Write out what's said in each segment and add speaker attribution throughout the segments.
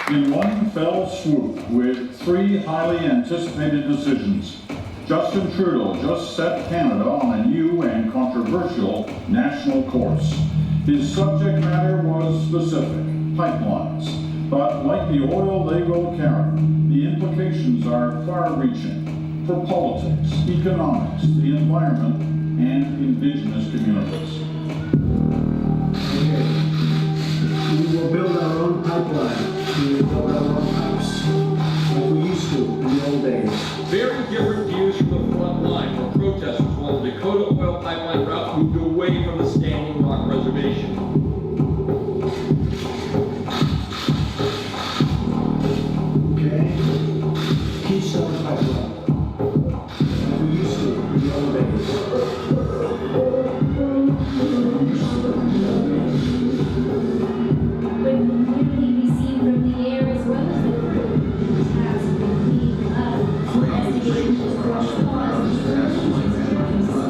Speaker 1: In one fell swoop, with 3 highly anticipated decisions, Justin Trudeau just set Canada on a new and controversial national course. His subject matter was specific, pipelines. But like the oil they will carry, the implications are far-reaching for politics, economics, the environment, and Indigenous communities.
Speaker 2: We will build our own pipeline. We will build our own pipes, like we used to in the old days.
Speaker 3: Very different views from the front line, where protesters wanted the Dakota oil pipeline route moved away from the Standing Rock Reservation.
Speaker 2: Keystone Pipeline, like we used to in the old days.
Speaker 4: When community received from the air as well as the ground, has been cleaned up. Investigations across the causes for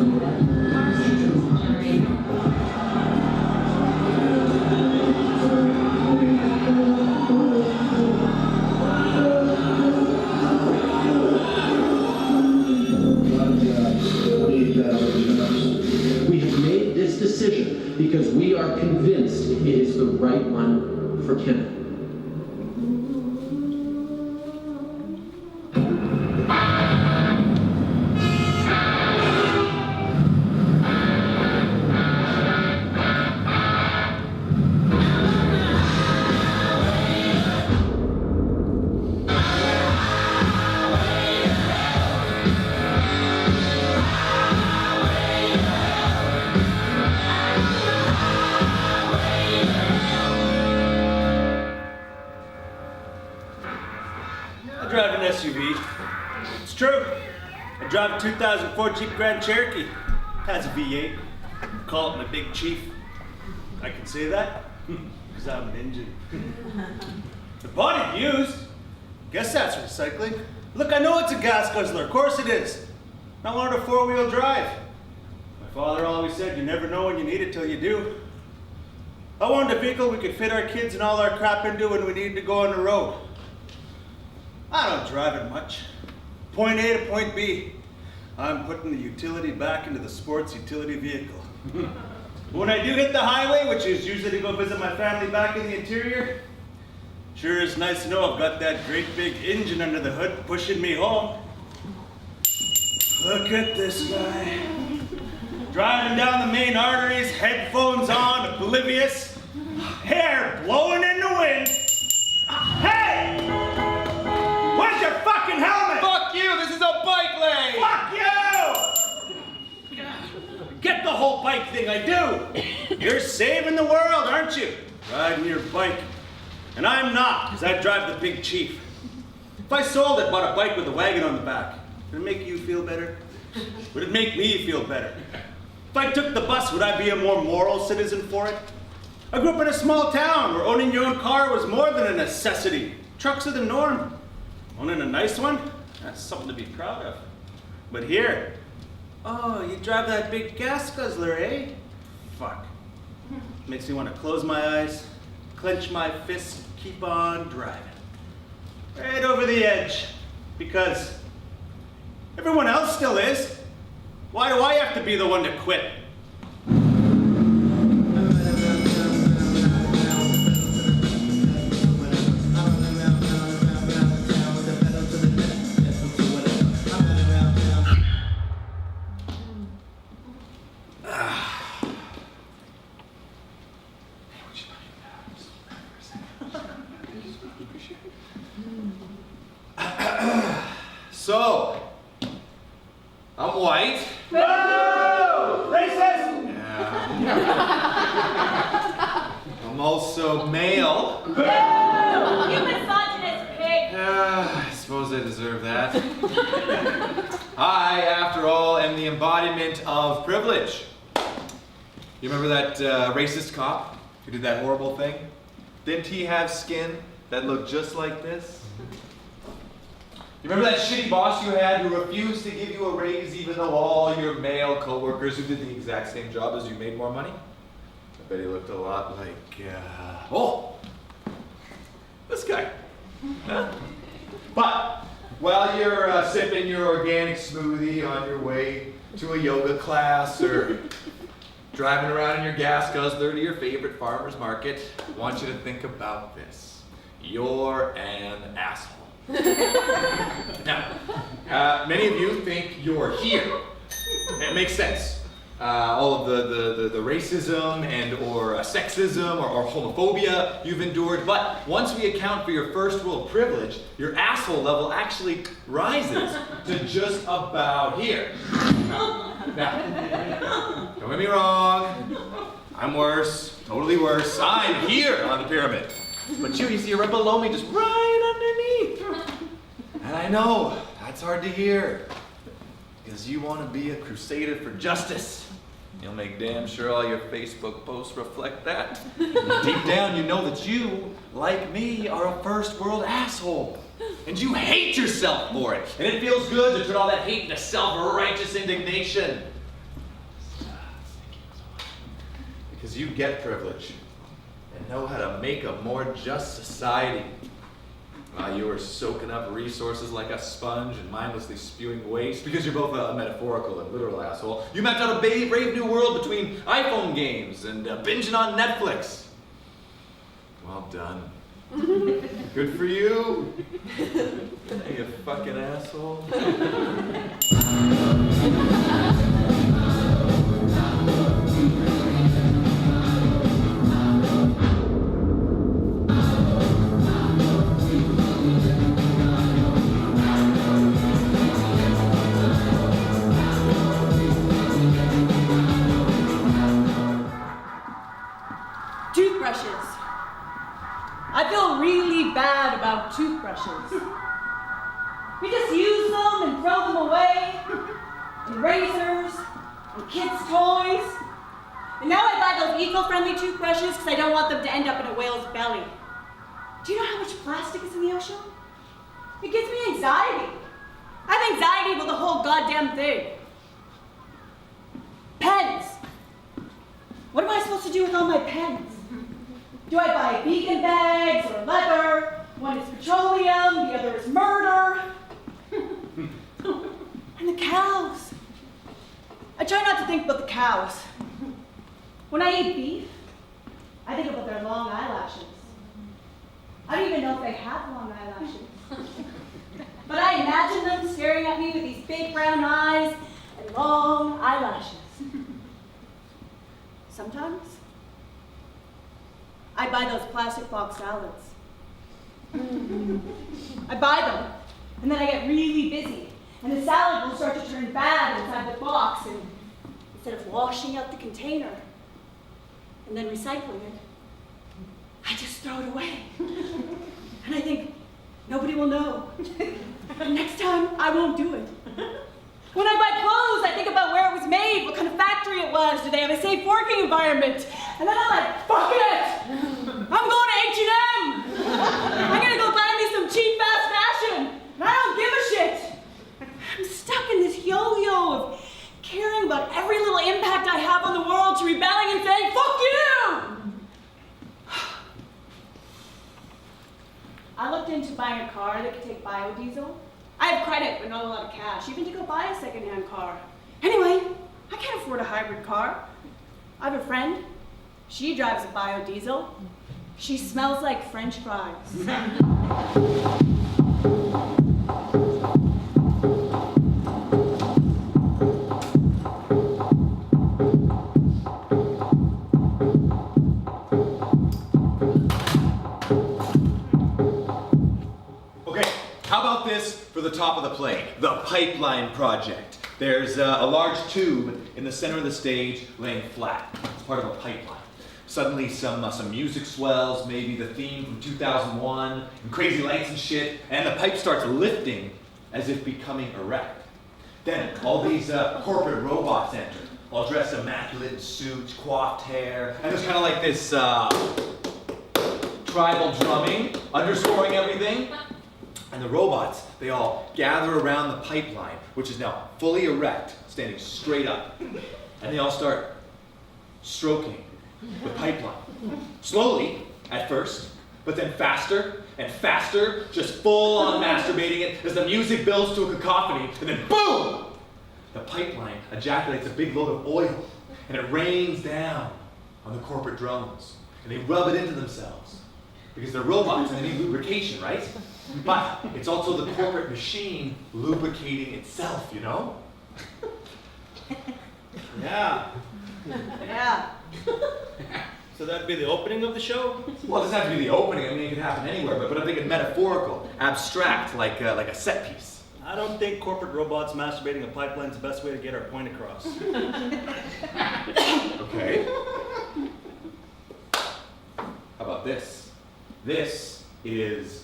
Speaker 5: We have made this decision because we are convinced it is the right one for Canada.
Speaker 6: I drive an SUV. It's true. I drive a 2004 Jeep Grand Cherokee. Has a V8. Call it my big chief. I can say that because I'm an engine. The body used. Guess that's recycling. Look, I know it's a gas guzzler. Of course it is. I wanted a 4-wheel drive. My father always said you never know when you need it till you do. I wanted a vehicle we could fit our kids and all our crap into when we needed to go on the road. I don't drive it much. Point A to point B. I'm putting the utility back into the sports utility vehicle. When I do hit the highway, which is usually to go visit my family back in the interior, sure is nice to know I've got that great big engine under the hood pushing me home. Look at this guy. Driving down the main arteries, headphones on, oblivious, hair blowing in the wind. Hey! Where's your fucking helmet?
Speaker 7: Fuck you! This is a bike lane!
Speaker 6: Fuck you! Get the whole bike thing, I do. You're saving the world, aren't you? Riding your bike. And I'm not, because I drive the big chief. If I sold it, bought a bike with a wagon on the back, would it make you feel better? Would it make me feel better? If I took the bus, would I be a more moral citizen for it? I grew up in a small town where owning your own car was more than a necessity. Trucks are the norm. Owning a nice one? That's something to be proud of. But here, oh, you drive that big gas guzzler, eh? Fuck. Makes me want to close my eyes, clench my fists, keep on driving. Right over the edge. Because everyone else still is. Why do I have to be the one to quit?
Speaker 7: So, I'm white.
Speaker 6: No! Racist!
Speaker 7: Yeah. I'm also male.
Speaker 4: You misogynist pig!
Speaker 7: I suppose I deserve that. I, after all, am the embodiment of privilege. You remember that racist cop who did that horrible thing? Didn't he have skin that looked just like this? You remember that shitty boss you had who refused to give you a raise even though all your male coworkers who did the exact same job as you made more money? I bet he looked a lot like, oh, this guy. But while you're sipping your organic smoothie on your way to a yoga class or driving around in your gas guzzler to your favorite farmer's market, I want you to think about this. You're an asshole. Now, many of you think you're here. It makes sense. All of the racism and or sexism or homophobia you've endured, but once we account for your first world privilege, your asshole level actually rises to just about here. Now, don't get me wrong, I'm worse, totally worse. I'm here on the pyramid. But you see, you're right below me, just right underneath. And I know, that's hard to hear, because you want to be a crusader for justice. You'll make damn sure all your Facebook posts reflect that. Deep down, you know that you, like me, are a first world asshole. And you hate yourself for it. And it feels good to turn all that hate into self-righteous indignation. Because you get privilege and know how to make a more just society. While you were soaking up resources like a sponge and mindlessly spewing waste, because you're both a metaphorical and literal asshole, you mapped out a brave new world between iPhone games and binging on Netflix. Well done. Good for you. You fucking asshole.
Speaker 8: Toothbrushes. I feel really bad about toothbrushes. We just use them and throw them away, and razors, and kids' toys. And now I buy those eco-friendly toothbrushes because I don't want them to end up in a whale's belly. Do you know how much plastic is in the ocean? It gives me anxiety. I have anxiety about the whole goddamn thing. Pens. What am I supposed to do with all my pens? Do I buy vegan bags or leather? One is petroleum, the other is murder. And the cows. I try not to think about the cows. When I eat beef, I think about their long eyelashes. I don't even know if they have long eyelashes. But I imagine them staring at me with these big brown eyes and long eyelashes. Sometimes, I buy those plastic box salads. I buy them, and then I get really busy, and the salad will start to turn bad inside the box, and instead of washing out the container and then recycling it, I just throw it away. And I think, nobody will know. And next time, I won't do it. When I buy clothes, I think about where it was made, what kind of factory it was, do they have a safe working environment? And then I'm like, fuck it! I'm going to H&M! I'm gonna go buy me some cheap fast fashion, and I don't give a shit! I'm stuck in this yo-yo of caring about every little impact I have on the world to rebelling and saying, fuck you! I looked into buying a car that could take biodiesel. I have credit, but not a lot of cash, even to go buy a secondhand car. Anyway, I can't afford a hybrid car. I have a friend. She drives a biodiesel. She smells like French fries.
Speaker 7: How about this for the top of the plate? The pipeline project. There's a large tube in the center of the stage laying flat. It's part of a pipeline. Suddenly some music swells, maybe the theme from 2001, and crazy lights and shit, and the pipe starts lifting as if becoming erect. Then all these corporate robots enter, all dressed immaculate in suits, coiffed hair, and there's kind of like this tribal drumming underscoring everything. And the robots, they all gather around the pipeline, which is now fully erect, standing straight up. And they all start stroking the pipeline. Slowly, at first, but then faster and faster, just full on masturbating it as the music builds to a cacophony, and then boom! The pipeline ejaculates a big load of oil, and it rains down on the corporate drones, and they rub it into themselves. Because they're robots and they need lubrication, right? But it's also the corporate machine lubricating itself, you know?
Speaker 6: Yeah.
Speaker 8: Yeah.
Speaker 6: So that'd be the opening of the show?
Speaker 7: Well, it doesn't have to be the opening. I mean, it could happen anywhere, but I'm thinking metaphorical, abstract, like a set piece.
Speaker 6: I don't think corporate robots masturbating a pipeline's the best way to get our point across.
Speaker 7: Okay. How about this? This is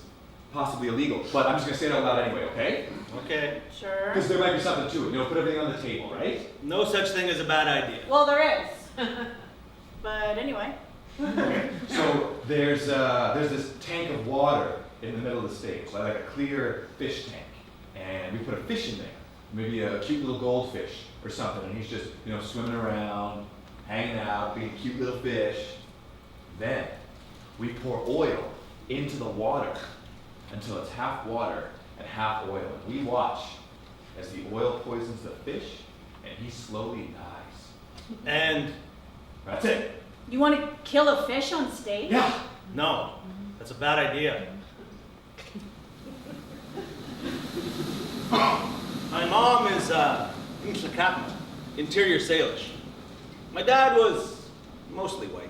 Speaker 7: possibly illegal, but I'm just gonna say it out loud anyway, okay?
Speaker 6: Okay.
Speaker 8: Sure.
Speaker 7: Because there might be something to it. You know, put everything on the table, right?
Speaker 6: No such thing as a bad idea.
Speaker 8: Well, there is. But anyway.
Speaker 7: Okay. So there's this tank of water in the middle of the stage, like a clear fish tank, and we put a fish in there, maybe a cute little goldfish or something, and he's just swimming around, hanging out, being a cute little fish. Then we pour oil into the water until it's half water and half oil. And we watch as the oil poisons the fish and he slowly dies.
Speaker 6: And
Speaker 7: That's it.
Speaker 8: You want to kill a fish on stage?
Speaker 7: Yeah.
Speaker 6: no, that's a bad idea. My mom is English captain, interior Salish. My dad was mostly white.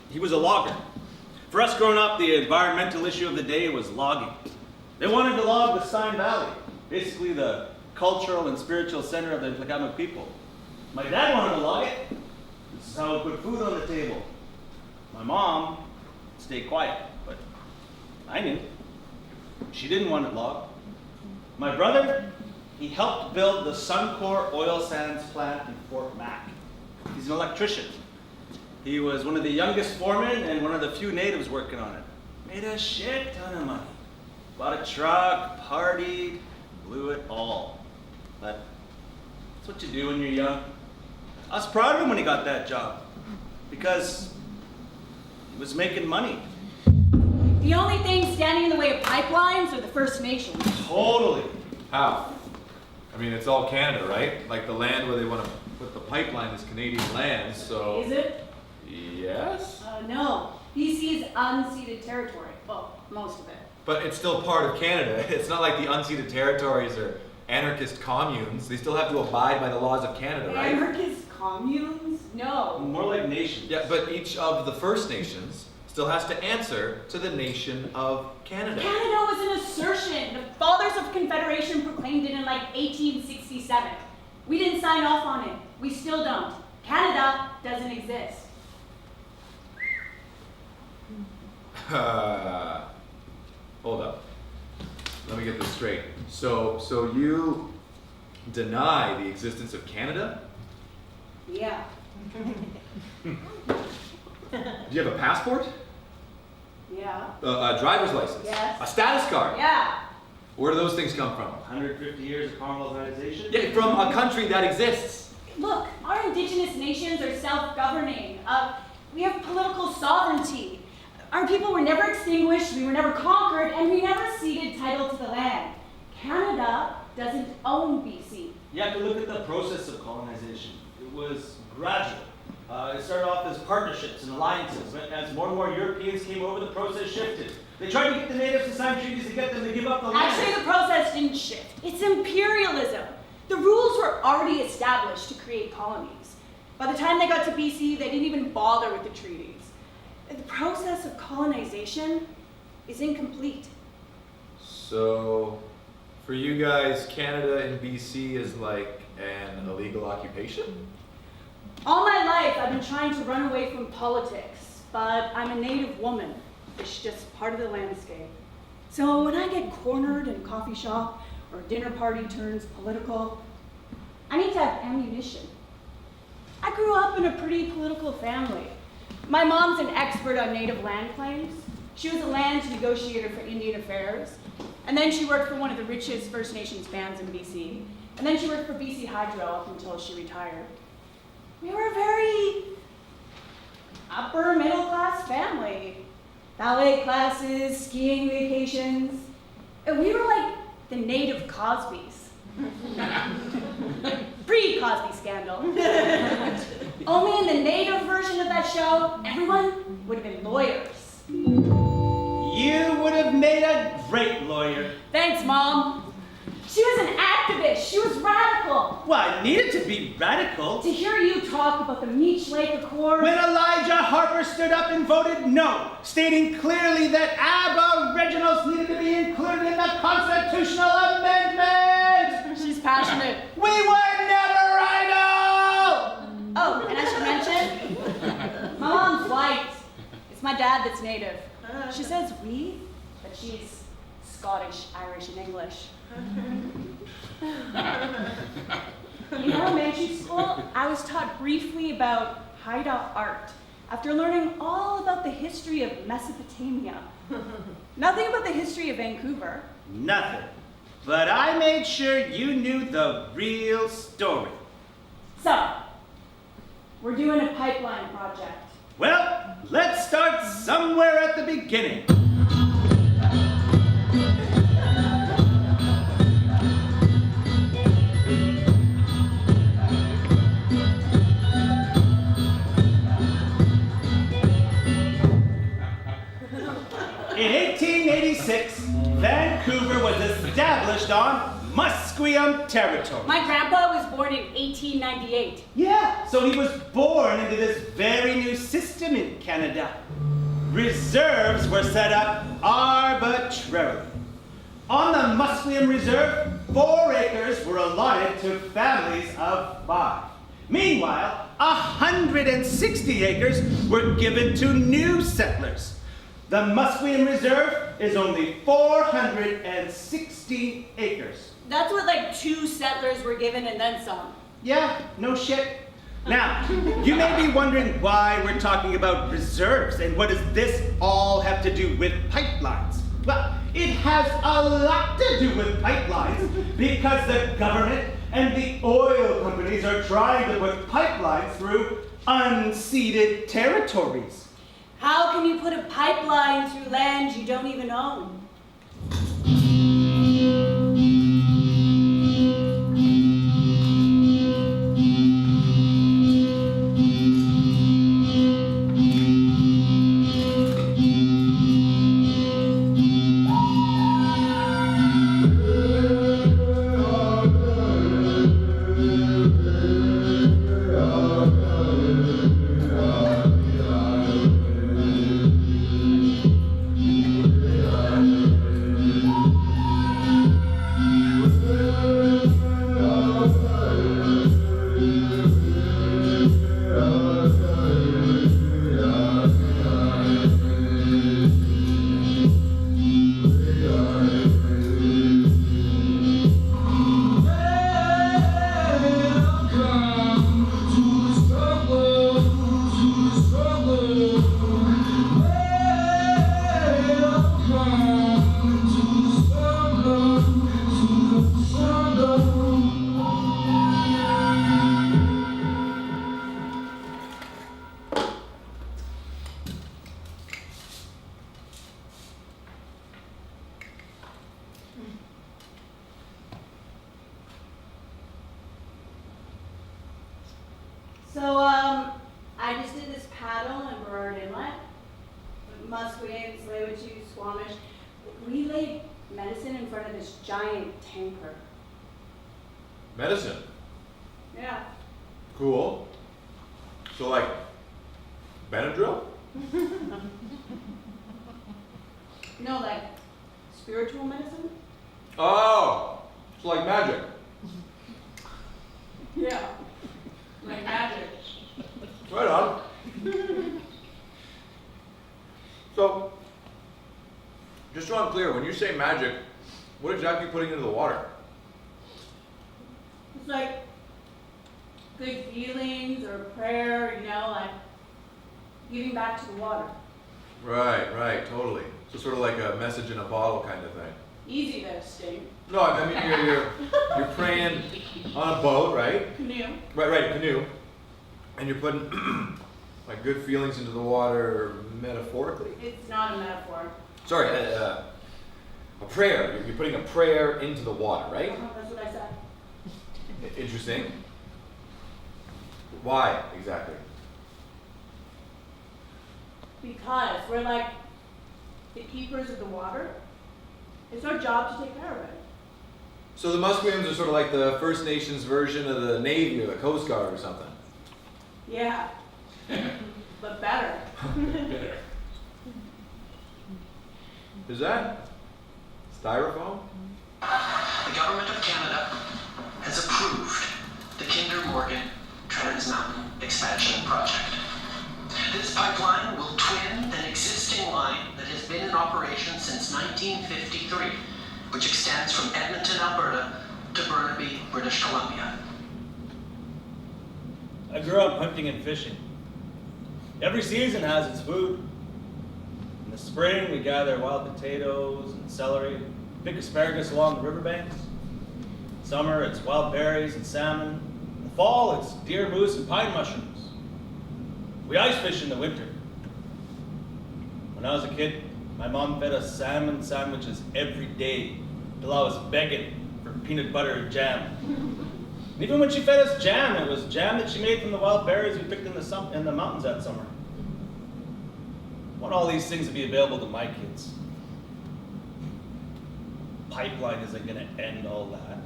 Speaker 6: He was a logger. For us growing up, the environmental issue of the day was logging. They wanted to log the Stein Valley, basically the cultural and spiritual center of the Tlakamak people. My dad wanted to log it. This is how we put food on the table. My mom stayed quiet, but I knew. She didn't want it logged. My brother, he helped build the Suncor oil sands plant in Fort Mac. He's an electrician. He was one of the youngest foremen and one of the few natives working on it. Made a shit ton of money. Bought a truck, partied, blew it all. But that's what you do when you're young. I was proud of him when he got that job because he was making money.
Speaker 8: The only thing standing in the way of pipelines are the First Nations.
Speaker 6: Totally.
Speaker 7: How? I mean, it's all Canada, right? Like the land where they want to put the pipeline is Canadian land, so...
Speaker 8: Is it?
Speaker 7: Yes?
Speaker 8: No. BC is unceded territory. Well, most of it.
Speaker 7: But it's still part of Canada. It's not like the unceded territories are anarchist communes. They still have to abide by the laws of Canada, right?
Speaker 8: Anarchist communes? No.
Speaker 6: More like nations.
Speaker 7: Yeah, but each of the First Nations still has to answer to the nation of Canada.
Speaker 8: Canada was an assertion. The Fathers of Confederation proclaimed it in like 1867. We didn't sign off on it. We still don't. Canada doesn't exist.
Speaker 7: Hold up. Let me get this straight. So you deny the existence of Canada?
Speaker 8: Yeah.
Speaker 7: Do you have a passport?
Speaker 8: Yeah.
Speaker 7: A driver's license?
Speaker 8: Yes.
Speaker 7: A status card?
Speaker 8: Yeah.
Speaker 7: Where do those things come from?
Speaker 6: 150 years of colonization?
Speaker 7: Yeah, from a country that exists.
Speaker 8: Look, our indigenous nations are self-governing. We have political sovereignty. Our people were never extinguished, we were never conquered, and we never ceded title to the land. Canada doesn't own BC.
Speaker 6: You have to look at the process of colonization. It was gradual. It started off as partnerships and alliances. But as more and more Europeans came over, the process shifted. They tried to get the natives to sign treaties to get them to give up the land.
Speaker 8: Actually, the process didn't shift. It's imperialism. The rules were already established to create colonies. By the time they got to BC, they didn't even bother with the treaties. The process of colonization is incomplete.
Speaker 7: So, for you guys, Canada and BC is like an illegal occupation?
Speaker 8: All my life, I've been trying to run away from politics, but I'm a native woman. It's just part of the landscape. So when I get cornered in a coffee shop or a dinner party turns political, I need to have ammunition. I grew up in a pretty political family. My mom's an expert on native land claims. She was a land negotiator for Indian Affairs, and then she worked for one of the richest First Nations bands in BC, and then she worked for BC Hydro up until she retired. We were a very upper middle class family. ballet classes, skiing vacations. And we were like the native Cosbys. Pre-Cosby scandal. Only in the native version of that show, everyone would have been lawyers.
Speaker 6: You would have made a great lawyer.
Speaker 8: Thanks, Mom. She was an activist. She was radical.
Speaker 6: Well, I needed to be radical.
Speaker 8: To hear you talk about the Meech Lake Accord.
Speaker 6: When Elijah Harper stood up and voted no, stating clearly that Aboriginals needed to be included in the constitutional amendment.
Speaker 8: She's passionate.
Speaker 6: We were never idle.
Speaker 8: Oh, and I should mention, my mom's white. It's my dad that's native. She says we, but she's Scottish, Irish, and English. In elementary school, I was taught briefly about hideout art after learning all about the history of Mesopotamia. Nothing about the history of Vancouver.
Speaker 6: Nothing. But I made sure you knew the real story.
Speaker 8: So, we're doing a pipeline project.
Speaker 6: Well, let's start somewhere at the beginning. In 1886, Vancouver was established on Musqueam territory.
Speaker 8: My grandpa was born in 1898.
Speaker 6: Yeah, so he was born into this very new system in Canada. Reserves were set up arbitrarily. On the Musqueam Reserve, 4 acres were allotted to families of 5. Meanwhile, 160 acres were given to new settlers. The Musqueam Reserve is only 460 acres.
Speaker 8: That's what like 2 settlers were given and then some.
Speaker 6: Yeah, no shit. Now, you may be wondering why we're talking about reserves and what does this all have to do with pipelines? Well, it has a lot to do with pipelines because the government and the oil companies are trying to put pipelines through unceded territories.
Speaker 8: How can you put a pipeline through land you don't even own? So, I just did this paddle in Burrard Inlet, Musqueam, Tsleil-Waututh, Squamish. We laid medicine in front of this giant tanker.
Speaker 7: Medicine.
Speaker 8: Yeah.
Speaker 7: Cool. So like Benadryl?
Speaker 8: No, like spiritual medicine?
Speaker 7: Oh, it's like magic.
Speaker 8: Yeah. Like magic.
Speaker 7: Right on. So, just so I'm clear, when you say magic, what exactly are you putting into the water?
Speaker 8: It's like good feelings or prayer, you know, like giving back to the water.
Speaker 7: Right, totally. So sort of like a message in a bottle kind of thing.
Speaker 8: Easy there, Sting.
Speaker 7: No, I mean you're praying on a boat, right?
Speaker 8: Canoe.
Speaker 7: Right, canoe. And you're putting Like good feelings into the water metaphorically?
Speaker 8: It's not a metaphor.
Speaker 7: Sorry, a prayer. You're putting a prayer into the water, right?
Speaker 8: That's what I said.
Speaker 7: Interesting. Why exactly?
Speaker 8: Because we're like the keepers of the water. It's our job to take care of it.
Speaker 7: So the Musqueams are sort of like the First Nations version of the Navy or the Coast Guard or something.
Speaker 8: Yeah. But better.
Speaker 7: Is that styrofoam?
Speaker 5: The Government of Canada has approved the Kinder Morgan Trans Mountain Expansion Project. This pipeline will twin an existing line that has been in operation since 1953, which extends from Edmonton, Alberta to Burnaby, British Columbia.
Speaker 6: I grew up hunting and fishing. Every season has its food. In the spring, we gather wild potatoes and celery, pick asparagus along the riverbanks. Summer, it's wild berries and salmon. In the fall, it's deer, moose, and pine mushrooms. We ice fish in the winter. When I was a kid, my mom fed us salmon sandwiches every day till I was begging for peanut butter and jam. And even when she fed us jam, it was jam that she made from the wild berries we picked in the mountains that summer. I want all these things to be available to my kids. Pipeline isn't going to end all that.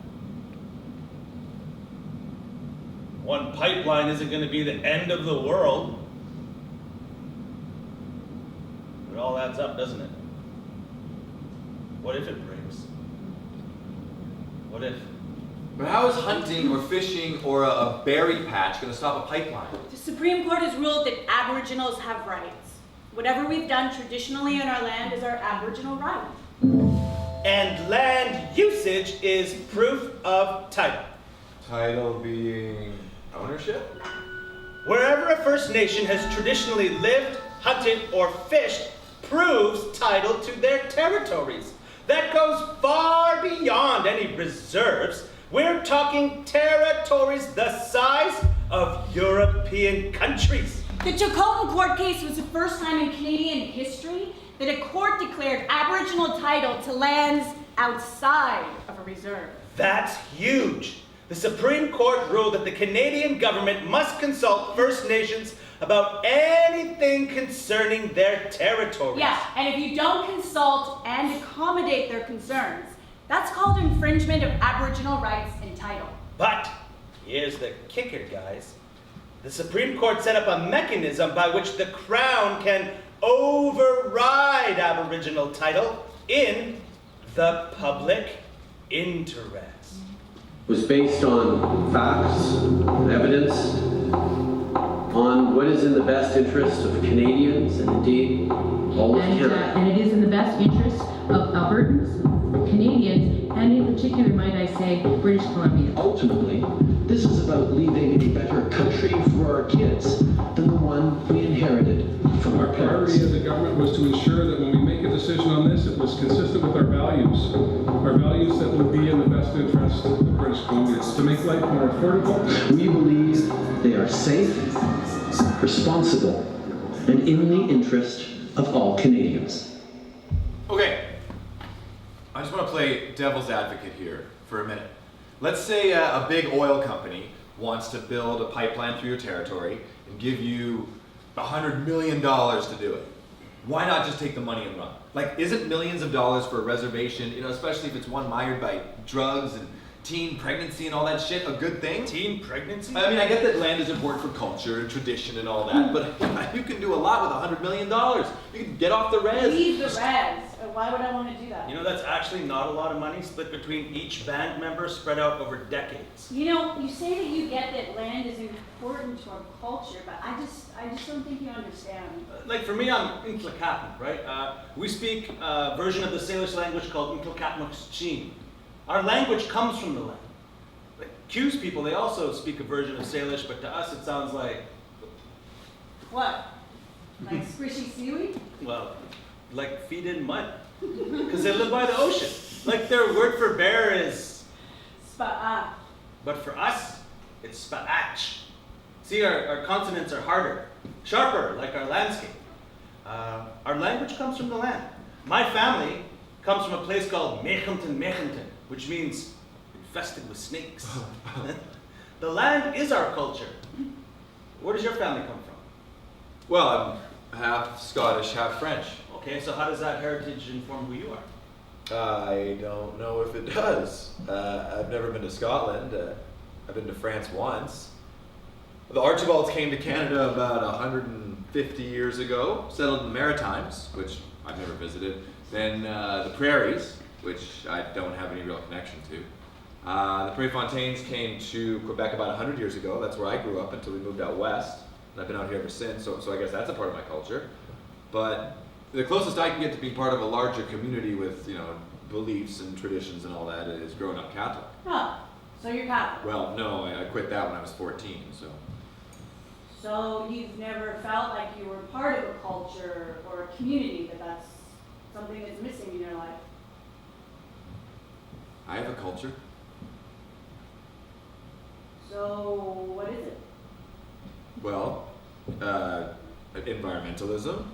Speaker 6: One pipeline isn't going to be the end of the world. It all adds up, doesn't it? What if it breaks? What if?
Speaker 7: But how is hunting or fishing or a berry patch going to stop a pipeline?
Speaker 8: The Supreme Court has ruled that Aboriginals have rights. Whatever we've done traditionally in our land is our Aboriginal right.
Speaker 6: And land usage is proof of title.
Speaker 7: Title being ownership?
Speaker 6: Wherever a First Nation has traditionally lived, hunted, or fished proves title to their territories. That goes far beyond any reserves. We're talking territories the size of European countries.
Speaker 8: The Chilcotin court case was the first time in Canadian history that a court declared Aboriginal title to lands outside of a reserve.
Speaker 6: That's huge. The Supreme Court ruled that the Canadian government must consult First Nations about anything concerning their territories.
Speaker 8: Yeah, and if you don't consult and accommodate their concerns, that's called infringement of Aboriginal rights and title.
Speaker 6: But here's the kicker, guys. The Supreme Court set up a mechanism by which the Crown can override Aboriginal title in the public interest.
Speaker 5: Was based on facts, evidence, on what is in the best interest of Canadians and indeed all of Canada.
Speaker 9: And it is in the best interest of Albertans, Canadians, and in particular, might I say, British Columbia.
Speaker 5: Ultimately, this is about leaving a better country for our kids than the one we inherited from our
Speaker 10: Our
Speaker 5: parents.
Speaker 10: priority as a government was to ensure that when we make a decision on this, it was consistent with our values that would be in the best interest of British Columbia, to make life more affordable.
Speaker 5: We believe they are safe, responsible, and in the interest of all Canadians.
Speaker 7: Okay, I just want to play devil's advocate here for a minute. Let's say a big oil company wants to build a pipeline through your territory and give you $100 million to do it. Why not just take the money and run? Like, isn't millions of dollars for a reservation, especially if it's one mired by drugs and teen pregnancy and all that shit, a good thing?
Speaker 6: Teen pregnancy?
Speaker 7: I mean, I get that land is important for culture and tradition and all that, but you can do a lot with $100 million. You can get off the res.
Speaker 8: Leave the res. Why would I want to do that?
Speaker 6: That's actually not a lot of money split between each band member spread out over decades.
Speaker 8: You say that you get that land is important to our culture, but I just don't think you understand.
Speaker 6: Like for me, I'm Intlakatn, right? We speak a version of the Salish language called Intlakatmukschin. Our language comes from the land. Like Q's people, they also speak a version of Salish, but to us it sounds like...
Speaker 8: What? Like squishy seaweed?
Speaker 6: Well, like feet in mud. Because they live by the ocean. Like their word for bear is...
Speaker 8: Spa'a.
Speaker 6: But for us, it's spa'ach. See, our consonants are harder. sharper, like our landscape. Our language comes from the land. My family comes from a place called Mechenten, which means infested with snakes. The land is our culture. Where does your family come from?
Speaker 7: Well, I'm half Scottish, half French.
Speaker 6: Okay, so how does that heritage inform who you are?
Speaker 7: I don't know if it does. I've never been to Scotland. I've been to France once. The Archivalds came to Canada about 150 years ago, settled in the Maritimes, which I've never visited. Then the Prairies, which I don't have any real connection to. The Préfontaines came to Quebec about 100 years ago. That's where I grew up until we moved out west. And I've been out here ever since, so I guess that's a part of my culture. But the closest I can get to being part of a larger community with, beliefs and traditions and all that is growing up Catholic.
Speaker 8: Huh, so you're Catholic.
Speaker 7: Well, no, I quit that when I was 14, so.
Speaker 8: So you've never felt like you were part of a culture or a community, that's something that's missing in your life?
Speaker 7: I have a culture.
Speaker 8: So what is it?
Speaker 7: Well, environmentalism,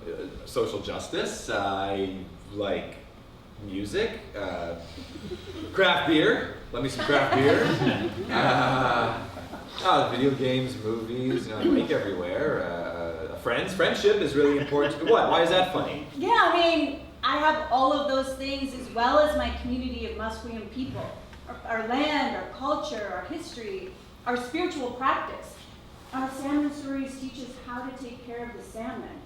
Speaker 7: social justice, I like music, craft beer, let me some craft beer, video games, movies, I make everywhere, friendship is really important to me. What? Why is that funny?
Speaker 8: Yeah, I mean, I have all of those things as well as my community of Musqueam people. Our land, our culture, our history, our spiritual practice. Our salmon stories teach us how to take care of the salmon.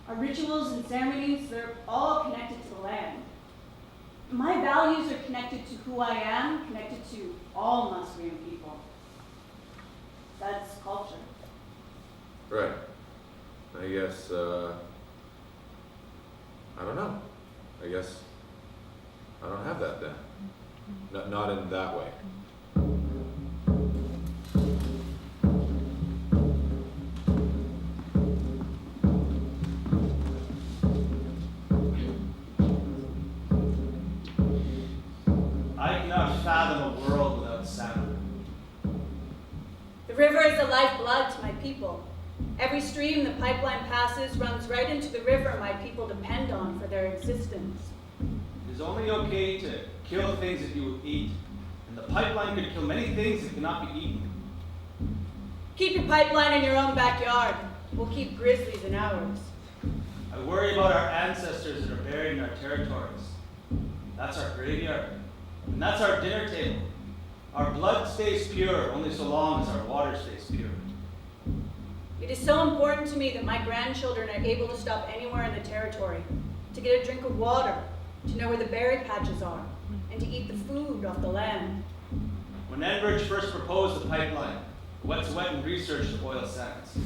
Speaker 8: Our rituals and ceremonies, they're all connected to the land. My values are connected to who I am, connected to all Musqueam people. That's culture.
Speaker 7: Right. I guess, I don't know. I guess I don't have that then. Not in that way.
Speaker 6: I cannot fathom a world without salmon.
Speaker 8: The river is the lifeblood to my people. Every stream the pipeline passes runs right into the river my people depend on for their existence.
Speaker 6: It is only okay to kill things that you will eat, and the pipeline could kill many things that cannot be eaten.
Speaker 8: Keep your pipeline in your own backyard. We'll keep grizzlies in ours.
Speaker 6: I worry about our ancestors that are buried in our territories. That's our graveyard, and that's our dinner table. Our blood stays pure only so long as our water stays pure.
Speaker 8: It is so important to me that my grandchildren are able to stop anywhere in the territory, to get a drink of water, to know where the berry patches are, and to eat the food off the land.
Speaker 6: When Enbridge first proposed the pipeline, Wet'suwet'en researched the oil sands.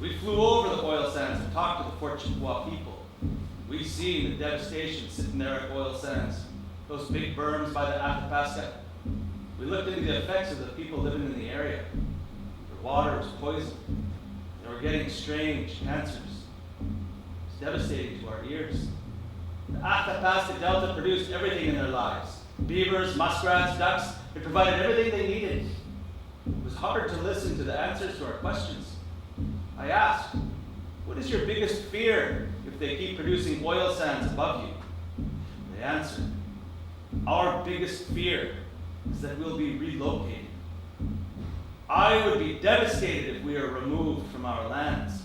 Speaker 6: We flew over the oil sands and talked to the Fort Chippewa people. We've seen the devastation sitting there at oil sands, those big berms by the Athabasca. We looked into the effects of the people living in the area. Their water was poisoned. They were getting strange cancers. It's devastating to our ears. The Athabasca Delta produced everything in their lives. Beavers, muskrats, ducks, it provided everything they needed. It was hard to listen to the answers to our questions. I asked, what is your biggest fear if they keep producing oil sands above you? They answered, our biggest fear is that we'll be relocated. I would be devastated if we are removed from our lands.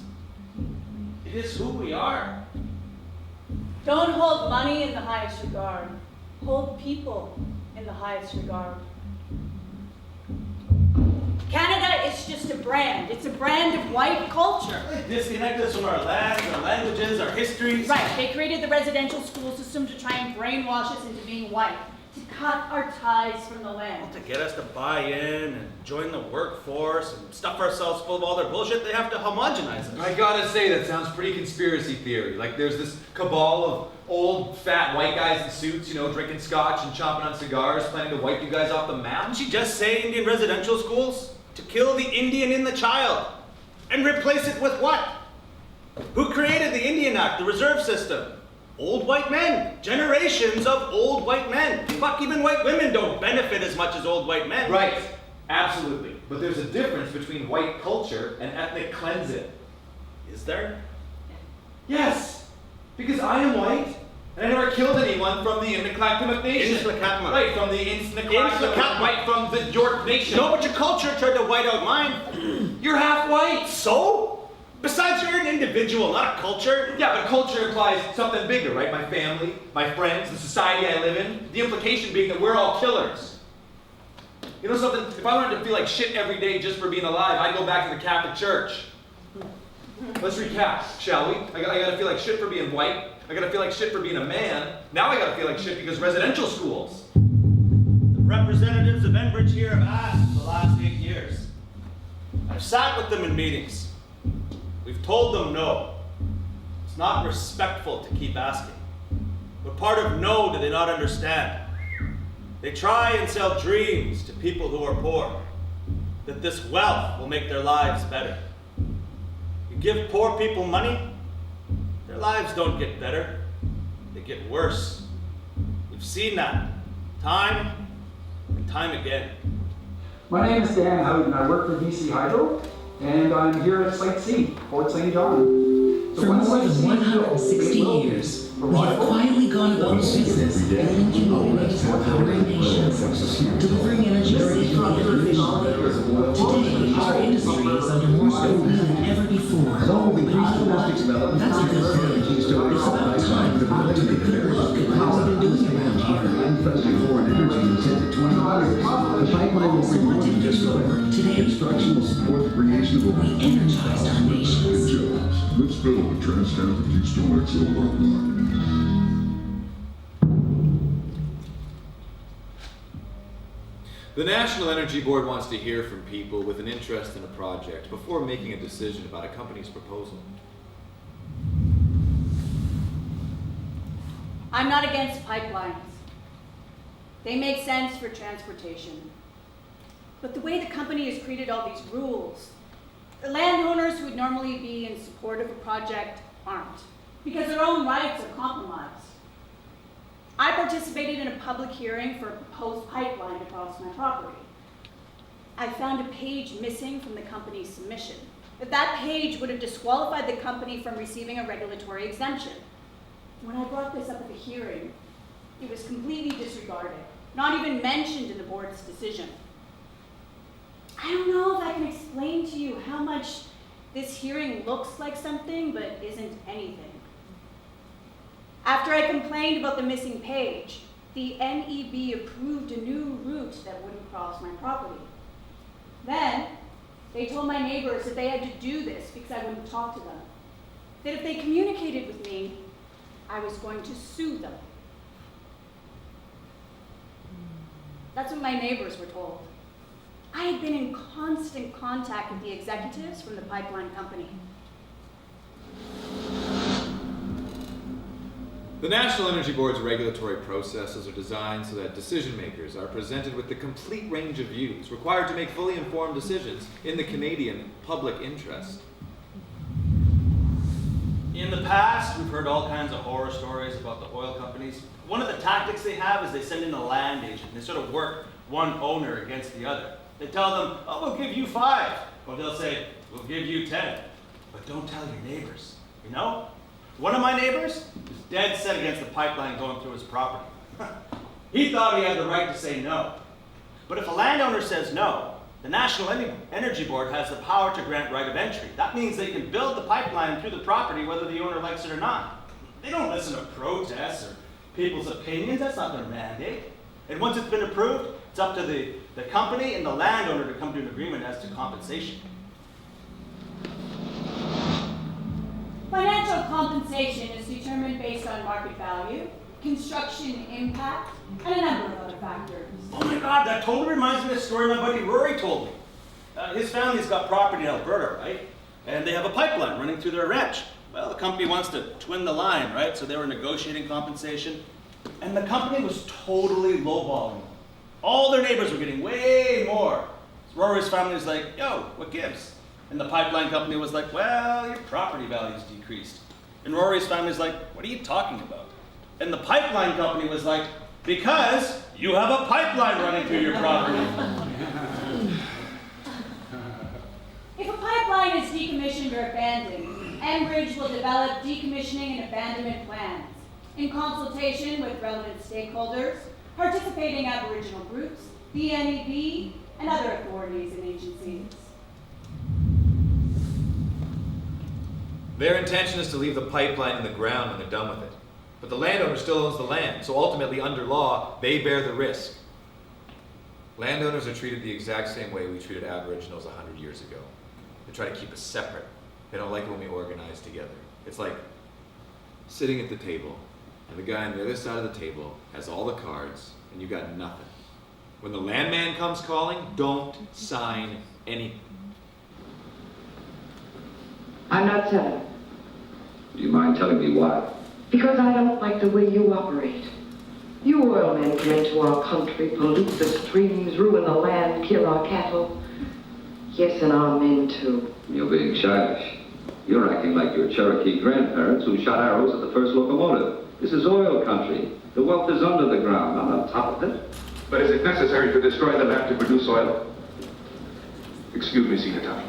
Speaker 6: It is who we are.
Speaker 8: Don't hold money in the highest regard. Hold people in the highest regard. Canada is just a brand. It's a brand of white culture.
Speaker 6: They disconnect us from our lands, our languages, our histories.
Speaker 8: Right, they created the residential school system to try and brainwash us into being white, to cut our ties from the land.
Speaker 6: To get us to buy in and join the workforce and stuff ourselves full of all their bullshit, they have to homogenize us.
Speaker 7: I gotta say, that sounds pretty conspiracy theory. Like there's this cabal of old, fat white guys in suits, drinking scotch and chomping on cigars, planning to wipe you guys off the map.
Speaker 6: Didn't she just say Indian residential schools? To kill the Indian in the child. And replace it with what? Who created the Indian Act, the reserve system? Old white men. Generations of old white men. Fuck, even white women don't benefit as much as old white men.
Speaker 7: Right, absolutely. But there's a difference between white culture and ethnic cleansing.
Speaker 6: Is there?
Speaker 7: Yes, because I am white, and I never killed anyone from the Inuktitut Nation.
Speaker 6: Inuktitut.
Speaker 7: Right, from the Inuktitut, white from the York Nation.
Speaker 6: No, but your culture tried to white out mine.
Speaker 7: You're half white.
Speaker 6: So? Besides, you're an individual, not a culture.
Speaker 7: Yeah, but culture implies something bigger, right? My family, my friends, the society I live in. The implication being that we're all killers. You know something? If I wanted to feel like shit every day just for being alive, I'd go back to the Catholic Church. Let's recap, shall we? I gotta feel like shit for being white. I gotta feel like shit for being a man. Now I gotta feel like shit because residential schools.
Speaker 6: The representatives of Enbridge here have asked for the last 8 years. I've sat with them in meetings. We've told them no. It's not respectful to keep asking. What part of no do they not understand? They try and sell dreams to people who are poor, that this wealth will make their lives better. You give poor people money, their lives don't get better, they get worse. We've seen that time and time again.
Speaker 11: My name is Dan Howden. I work for BC Hydro, and I'm here at Site C, Fort St. John.
Speaker 12: For more than 160 years, we have quietly gone about business building communities and powering nations, delivering energy safely and efficiently. Today, our industry is under more scrutiny than ever before. That's a good thing. It's about time for people to take a good look at what we've been doing around here. So what did we do today?
Speaker 13: Construction will support the creation of
Speaker 12: We energized our nations.
Speaker 13: Let's build the Trans-Canada Keystone XL pipeline.
Speaker 7: The National Energy Board wants to hear from people with an interest in a project before making a decision about a company's proposal.
Speaker 8: I'm not against pipelines. They make sense for transportation. But the way the company has created all these rules, the landowners who would normally be in support of a project aren't, because their own rights are compromised. I participated in a public hearing for a proposed pipeline across my property. I found a page missing from the company's submission. That page would have disqualified the company from receiving a regulatory exemption. When I brought this up at the hearing, it was completely disregarded, not even mentioned in the board's decision. I don't know if I can explain to you how much this hearing looks like something but isn't anything. After I complained about the missing page, the NEB approved a new route that wouldn't cross my property. Then, they told my neighbors that they had to do this because I wouldn't talk to them. That if they communicated with me, I was going to sue them. That's what my neighbors were told. I had been in constant contact with the executives from the pipeline company.
Speaker 7: The National Energy Board's regulatory processes are designed so that decision makers are presented with the complete range of views required to make fully informed decisions in the Canadian public interest.
Speaker 6: In the past, we've heard all kinds of horror stories about the oil companies. One of the tactics they have is they send in a land agent. They sort of work one owner against the other. They tell them, oh, we'll give you 5. Or they'll say, we'll give you 10. But don't tell your neighbors, you know? One of my neighbors was dead set against the pipeline going through his property. He thought he had the right to say no. But if a landowner says no, the National Energy Board has the power to grant right of entry. That means they can build the pipeline through the property whether the owner likes it or not. They don't listen to protests or people's opinions. That's not their mandate. And once it's been approved, it's up to the company and the landowner to come to an agreement as to compensation.
Speaker 8: Financial compensation is determined based on market value, construction impact, and a number of other factors.
Speaker 6: Oh my God, that totally reminds me of a story my buddy Rory told me. His family's got property in Alberta, right? And they have a pipeline running through their ranch. Well, the company wants to twin the line, right? So they were negotiating compensation. And the company was totally lowballing them. All their neighbors were getting way more. So Rory's family's like, yo, what gives? And the pipeline company was like, well, your property value's decreased. And Rory's family's like, what are you talking about? And the pipeline company was like, because you have a pipeline running through your property.
Speaker 8: If a pipeline is decommissioned or abandoned, Enbridge will develop decommissioning and abandonment plans in consultation with relevant stakeholders, participating Aboriginal groups, the NEB, and other authorities and agencies.
Speaker 7: Their intention is to leave the pipeline in the ground when they're done with it. But the landowner still owns the land, so ultimately, under law, they bear the risk. Landowners are treated the exact same way we treated Aboriginals 100 years ago. They try to keep us separate. They don't like it when we organize together. It's like sitting at the table, and the guy on the other side of the table has all the cards, and you got nothing. When the landman comes calling, don't sign anything.
Speaker 14: I'm not selling.
Speaker 15: Do you mind telling me why?
Speaker 14: Because I don't like the way you operate. You oil men come into our country, pollute the streams, ruin the land, kill our cattle. Yes, and our men too.
Speaker 15: You're being childish. You're acting like your Cherokee grandparents who shot arrows at the first locomotive. This is oil country. The wealth is under the ground, not on top of it.
Speaker 16: But is it necessary to destroy the land to produce oil? Excuse me, Senior Tommy.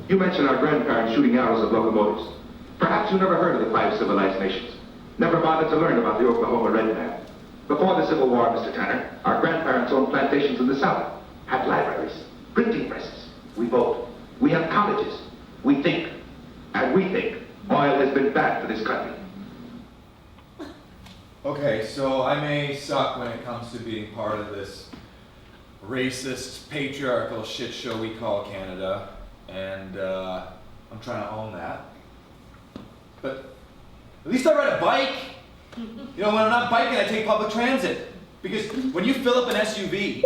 Speaker 16: You mentioned our grandparents shooting arrows at locomotives. Perhaps you never heard of the 5 civilized nations. Never bothered to learn about the Oklahoma Red Man. Before the Civil War, Mr. Tanner, our grandparents owned plantations in the South, had libraries, printing presses. We vote. We have colleges. We think. And we think oil has been bad for this country.
Speaker 7: Okay, so I may suck when it comes to being part of this racist, patriarchal shit show we call Canada, and I'm trying to own that. But at least I ride a bike. You know, when I'm not biking, I take public transit. Because when you fill up an SUV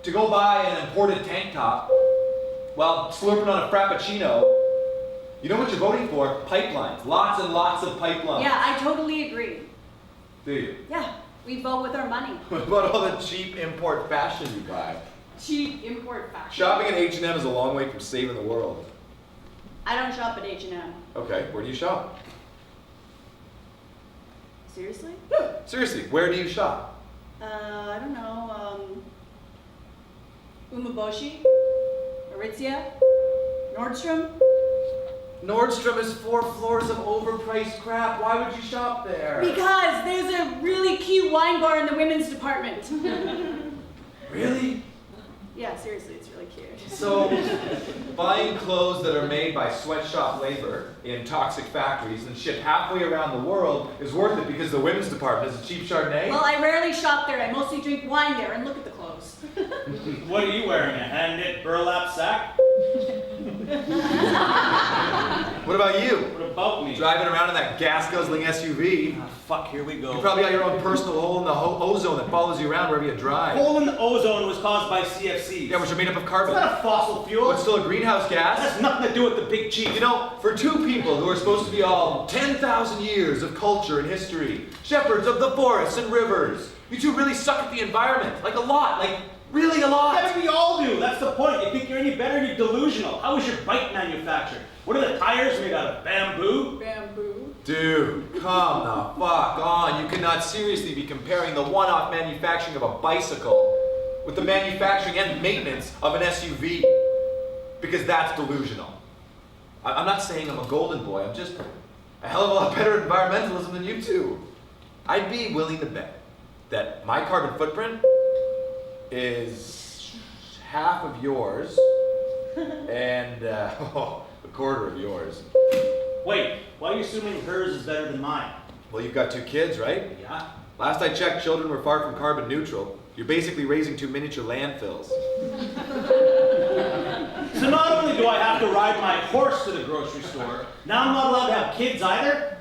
Speaker 7: to go buy an imported tank top while slurping on a Frappuccino, you know what you're voting for? Pipelines. Lots and lots of pipelines.
Speaker 8: Yeah, I totally agree.
Speaker 7: Do you?
Speaker 8: Yeah, we vote with our money.
Speaker 7: What about all the cheap import fashion you buy?
Speaker 8: Cheap import fashion.
Speaker 7: Shopping at H&M is a long way from saving the world.
Speaker 8: I don't shop at H&M.
Speaker 7: Okay, where do you shop?
Speaker 8: Seriously?
Speaker 7: Seriously, where do you shop?
Speaker 8: I don't know, Umeboshi? Aritzia? Nordstrom?
Speaker 7: Nordstrom is 4 floors of overpriced crap. Why would you shop there?
Speaker 8: Because there's a really cute wine bar in the women's department.
Speaker 7: Really?
Speaker 8: Yeah, seriously, it's really cute.
Speaker 7: So, buying clothes that are made by sweatshop labor in toxic factories and shipped halfway around the world is worth it because the women's department is a cheap Chardonnay?
Speaker 8: Well, I rarely shop there. I mostly drink wine there and look at the clothes.
Speaker 6: What are you wearing, a hand-knit burlap sack?
Speaker 7: What about you?
Speaker 6: What about me?
Speaker 7: Driving around in that gas-guzzling SUV.
Speaker 6: Oh, fuck, here we go.
Speaker 7: You probably got your own personal hole in the ozone that follows you around wherever you drive.
Speaker 6: Hole in the ozone was caused by CFCs.
Speaker 7: Yeah, which are made up of carbon.
Speaker 6: It's not a fossil fuel.
Speaker 7: But it's still a greenhouse gas.
Speaker 6: That has nothing to do with the big chief.
Speaker 7: You know, for 2 people who are supposed to be all 10,000 years of culture and history, shepherds of the forests and rivers, you two really suck at the environment. Like a lot. Like, really a lot.
Speaker 6: Yeah, we all do. That's the point. You think you're any better, you're delusional. How is your bike manufactured? What are the tires made out of? Bamboo?
Speaker 8: Bamboo?
Speaker 7: Dude, come the fuck on. You cannot seriously be comparing the one-off manufacturing of a bicycle with the manufacturing and maintenance of an SUV. Because that's delusional. I'm not saying I'm a golden boy. I'm just a hell of a lot better at environmentalism than you two. I'd be willing to bet that my carbon footprint is half of yours and a quarter of yours.
Speaker 6: Wait, why are you assuming hers is better than mine?
Speaker 7: Well, you've got 2 kids, right?
Speaker 6: Yeah.
Speaker 7: Last I checked, children were far from carbon neutral. You're basically raising 2 miniature landfills.
Speaker 6: So not only do I have to ride my horse to the grocery store, now I'm not allowed to have kids either?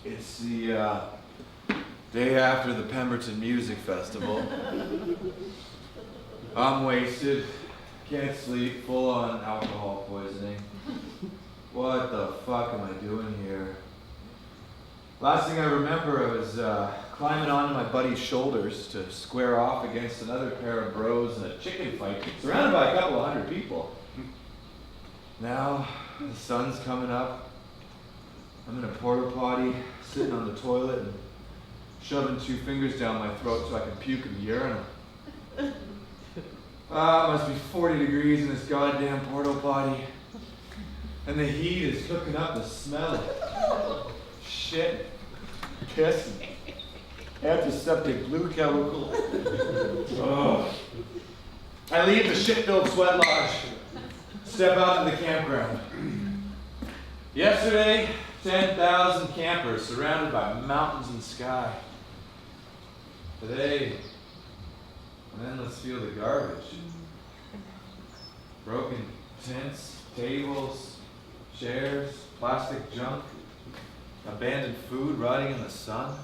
Speaker 7: It's the day after the Pemberton Music Festival. I'm wasted. Can't sleep. Full on alcohol poisoning. What the fuck am I doing here? Last thing I remember, I was climbing onto my buddy's shoulders to square off against another pair of bros in a chicken fight, surrounded by a couple of hundred people. Now, the sun's coming up. I'm in a porta potty, sitting on the toilet and shoving 2 fingers down my throat so I can puke in the urinal. It must be 40 degrees in this goddamn porta potty. And the heat is cooking up the smell of shit, piss, and antiseptic blue chemical. Oh. I leave the shit-filled sweat lodge, step out in the campground. Yesterday, 10,000 campers surrounded by mountains and sky. Today, an endless field of garbage. Broken tents, tables, chairs, plastic junk, abandoned food rotting in the sun.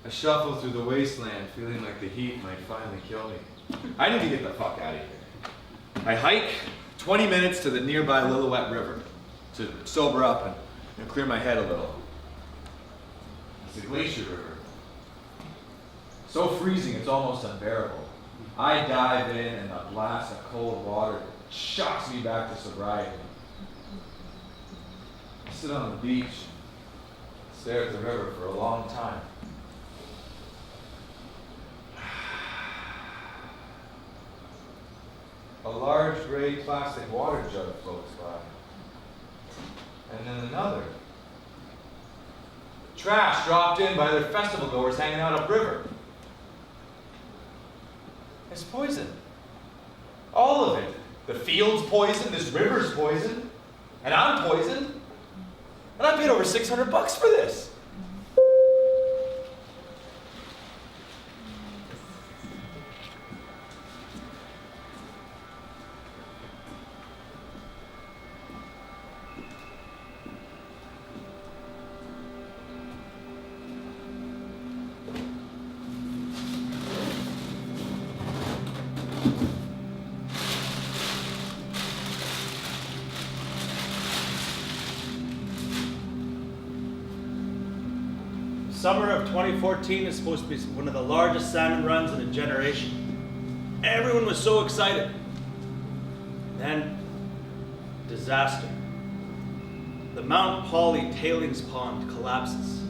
Speaker 7: I shuffle through the wasteland feeling like the heat might finally kill me. I need to get the fuck out of here. I hike 20 minutes to the nearby Lillooet River to sober up and clear my head a little. It's a glacier river. So freezing it's almost unbearable. I dive in and a blast of cold water shocks me back to sobriety. I sit on the beach, stare at the river for a long time. A large gray plastic water jug floats by. And then another. Trash dropped in by their festival goers hanging out upriver. It's poison. All of it. The field's poison, this river's poison, and I'm poisoned. And I paid over $600 for this.
Speaker 6: Summer of 2014 is supposed to be one of the largest salmon runs in a generation. Everyone was so excited. Then, disaster. The Mount Holly tailings pond collapses,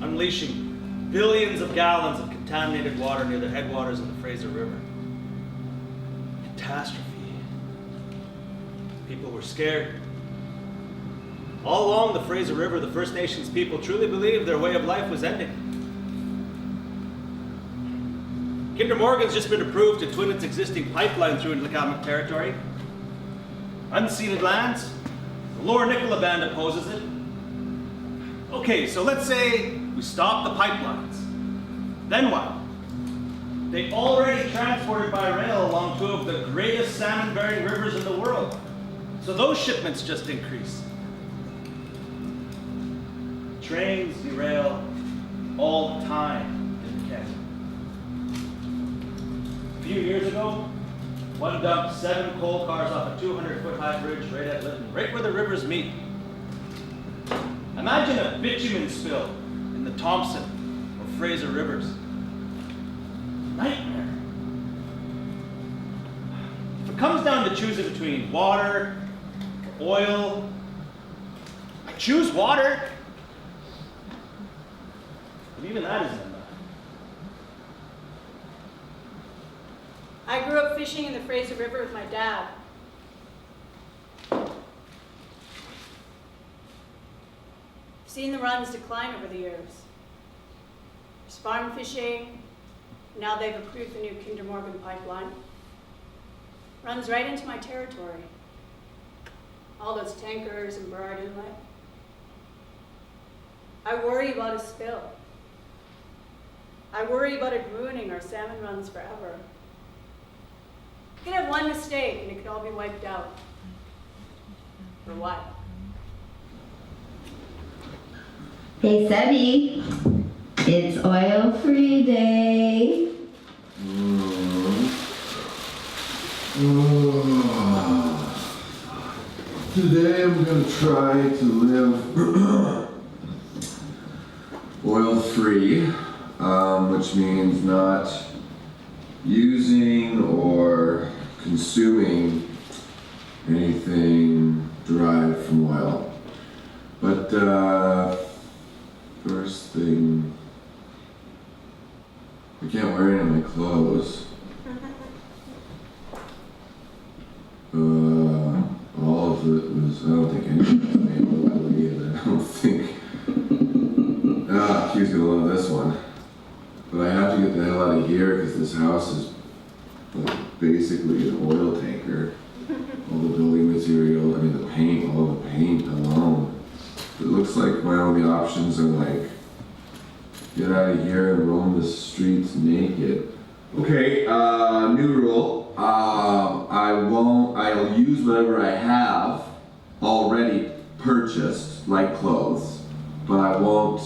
Speaker 6: unleashing billions of gallons of contaminated water near the headwaters of the Fraser River. Catastrophe. People were scared. All along the Fraser River, the First Nations people truly believed their way of life was ending. Kinder Morgan's just been approved to twin its existing pipeline through Nlaka'pamux territory. Unceded lands. The Lower Nicola Band opposes it. Okay, so let's say we stop the pipelines. Then what? They already transported by rail along 2 of the greatest salmon-bearing rivers in the world. So those shipments just increase. Trains derail all the time in Canada. A few years ago, one dumped 7 coal cars off a 200-foot high bridge right at Lytton, right where the rivers meet. Imagine a bitumen spill in the Thompson or Fraser rivers. Nightmare. If it comes down to choosing between water or oil, I choose water. But even that isn't enough.
Speaker 8: I grew up fishing in the Fraser River with my dad. I've seen the runs decline over the years. There's farm fishing. Now they've approved the new Kinder Morgan pipeline. Runs right into my territory. All those tankers and Burrard Inlet. I worry about a spill. I worry about it ruining our salmon runs forever. You could have one mistake and it could all be wiped out. For what?
Speaker 17: Hey Sebby, it's oil-free day.
Speaker 18: Today I'm gonna try to live oil-free, which means not using or consuming anything derived from oil. But first thing, I can't wear any of my clothes. All of it was, I don't think any of it was made by Leah, I don't think. Q's gonna love this one. But I have to get the hell out of here because this house is like basically an oil tanker. All the building material, I mean the paint, all the paint alone. It looks like my only options are like, get out of here and roam the streets naked. Okay, new rule. I'll use whatever I have already purchased, like clothes, but I won't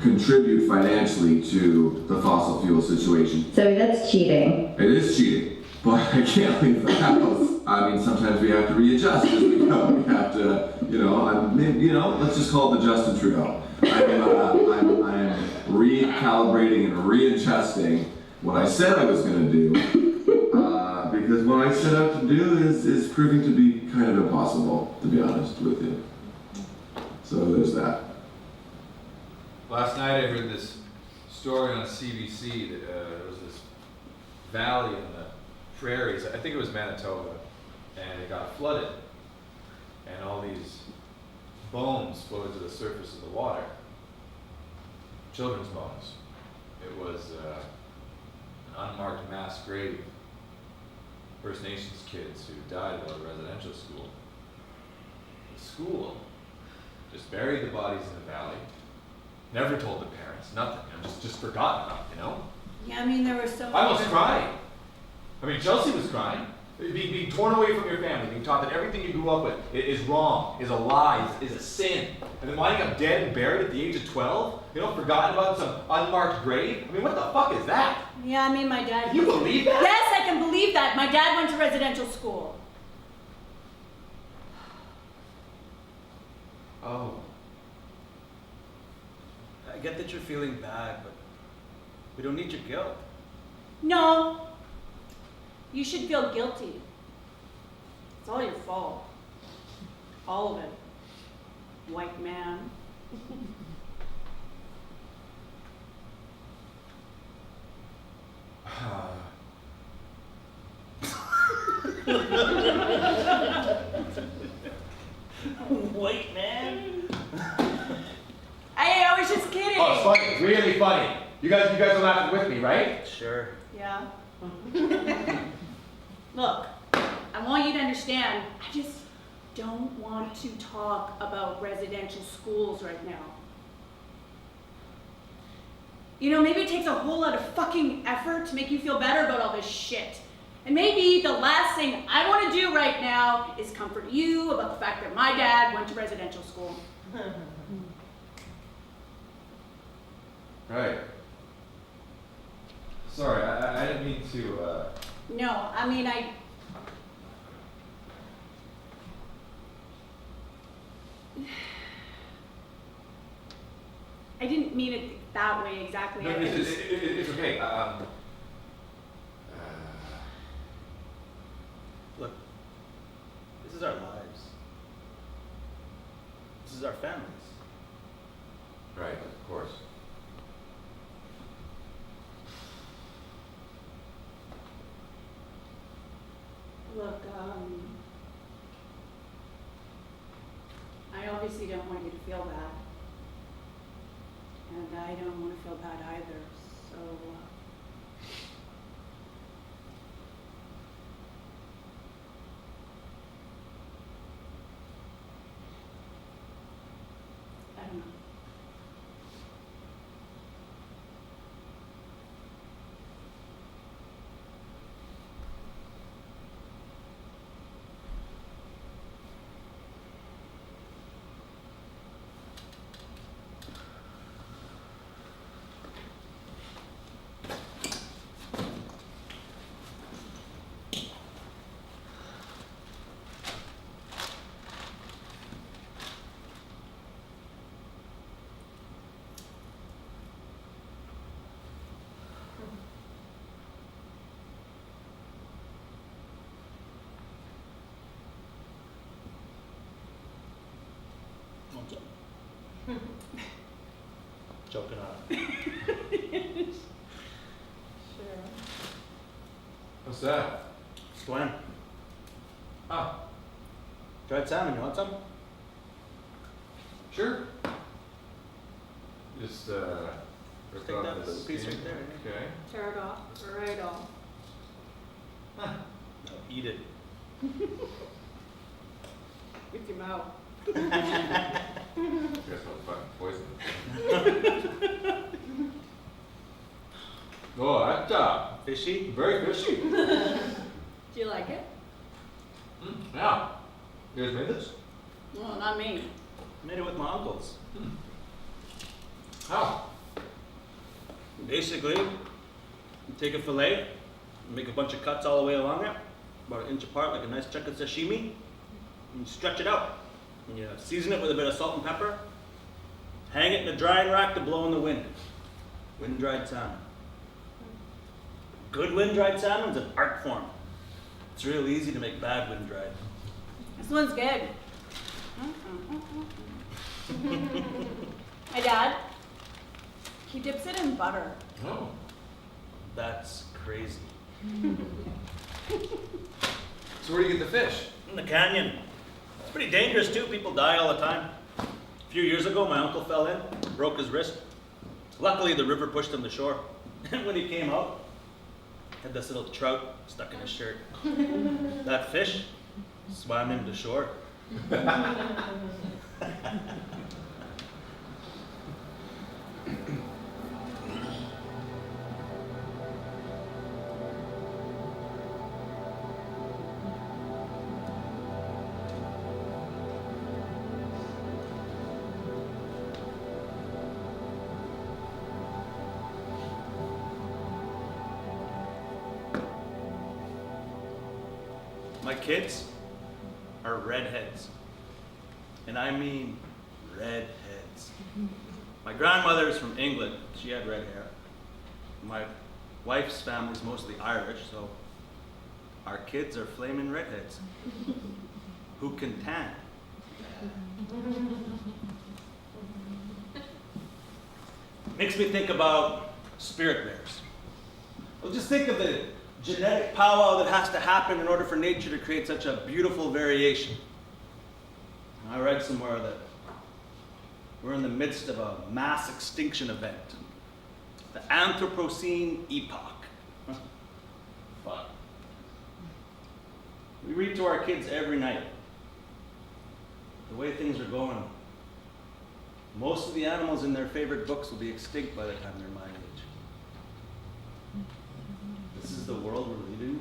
Speaker 18: contribute financially to the fossil fuel situation.
Speaker 17: So that's cheating.
Speaker 18: It is cheating, but I can't leave the house. I mean, sometimes we have to readjust as we go. We have to, let's just call it the Justin Trudeau. I'm recalibrating and readjusting what I said I was going to do, because what I set out to do is proving to be kind of impossible, to be honest with you. So there's that.
Speaker 7: Last night I heard this story on CBC that there was this valley in the prairies, I think it was Manitoba, and it got flooded. And all these bones floated to the surface of the water. Children's bones. It was an unmarked mass grave. First Nations kids who died while at a residential school. The school just buried the bodies in the valley. Never told the parents, nothing. Just forgotten about,
Speaker 8: Yeah, I mean, there were so many.
Speaker 7: I almost cried. I mean, Chelsea was crying. Being torn away from your family, being taught that everything you grew up with is wrong, is a lie, is a sin. And then winding up dead and buried at the age of 12? Forgotten about some unmarked grave? I mean, what the fuck is that?
Speaker 8: Yeah, I mean, my dad.
Speaker 7: Can you believe that?
Speaker 8: Yes, I can believe that. My dad went to residential school.
Speaker 6: Oh. I get that you're feeling bad, but we don't need your guilt.
Speaker 8: No. You should feel guilty. It's all your fault. All of it. White man.
Speaker 6: White man?
Speaker 8: I was just kidding.
Speaker 7: Oh, it's funny, really funny. You guys are laughing with me, right?
Speaker 6: Sure.
Speaker 8: Yeah. Look, I want you to understand, I just don't want to talk about residential schools right now. Maybe it takes a whole lot of fucking effort to make you feel better about all this shit. And maybe the last thing I want to do right now is comfort you about the fact that my dad went to residential school.
Speaker 7: Right. Sorry, I didn't mean to,
Speaker 8: No, I mean, I didn't mean it that way exactly.
Speaker 7: No, it's okay.
Speaker 6: Look, this is our lives. This is our families.
Speaker 7: Right, of course.
Speaker 8: Look, I obviously don't want you to feel bad. And I don't want to feel bad either, so... I don't know.
Speaker 6: Joking on.
Speaker 8: Sure.
Speaker 7: What's that?
Speaker 6: It's Glenn.
Speaker 7: Ah,
Speaker 6: Dried salmon, you want some?
Speaker 7: sure. Just rip
Speaker 6: Take
Speaker 7: off
Speaker 6: that
Speaker 7: the
Speaker 6: little piece
Speaker 7: skin.
Speaker 6: right there.
Speaker 7: Okay.
Speaker 8: Tear it off. Right off.
Speaker 6: No, eat it.
Speaker 8: With your mouth.
Speaker 7: You guys want fucking poison. Oh, that's
Speaker 6: Fishy?
Speaker 7: very fishy.
Speaker 8: Do you like it?
Speaker 7: Yeah. You guys made this?
Speaker 8: Well, not me.
Speaker 6: Made it with my uncles.
Speaker 7: How?
Speaker 6: Basically, you take a fillet, make a bunch of cuts all the way along it, about an inch apart, like a nice chunk of sashimi, and you stretch it out. And you season it with a bit of salt and pepper, hang it in a drying rack to blow in the wind. Wind-dried salmon. Good wind-dried salmon is an art form. It's real easy to make bad wind-dried.
Speaker 8: This one's good. My dad, he dips it in butter.
Speaker 7: Oh.
Speaker 6: That's crazy.
Speaker 7: So where do you get the fish?
Speaker 6: In the canyon. It's pretty dangerous too, people die all the time. A few years ago, my uncle fell in, broke his wrist. Luckily, the river pushed him to shore. And when he came out, had this little trout stuck in his shirt. That fish swam him to shore. My kids are redheads. And I mean redheads. My grandmother's from England. She had red hair. My wife's family's mostly Irish, so our kids are flaming redheads. Who can tan? Makes me think about spirit bears. Well, just think of the genetic powwow that has to happen in order for nature to create such a beautiful variation. I read somewhere that we're in the midst of a mass extinction event, the Anthropocene epoch. Fuck. We read to our kids every night. The way things are going, most of the animals in their favorite books will be extinct by the time they're my age. This is the world we're living in.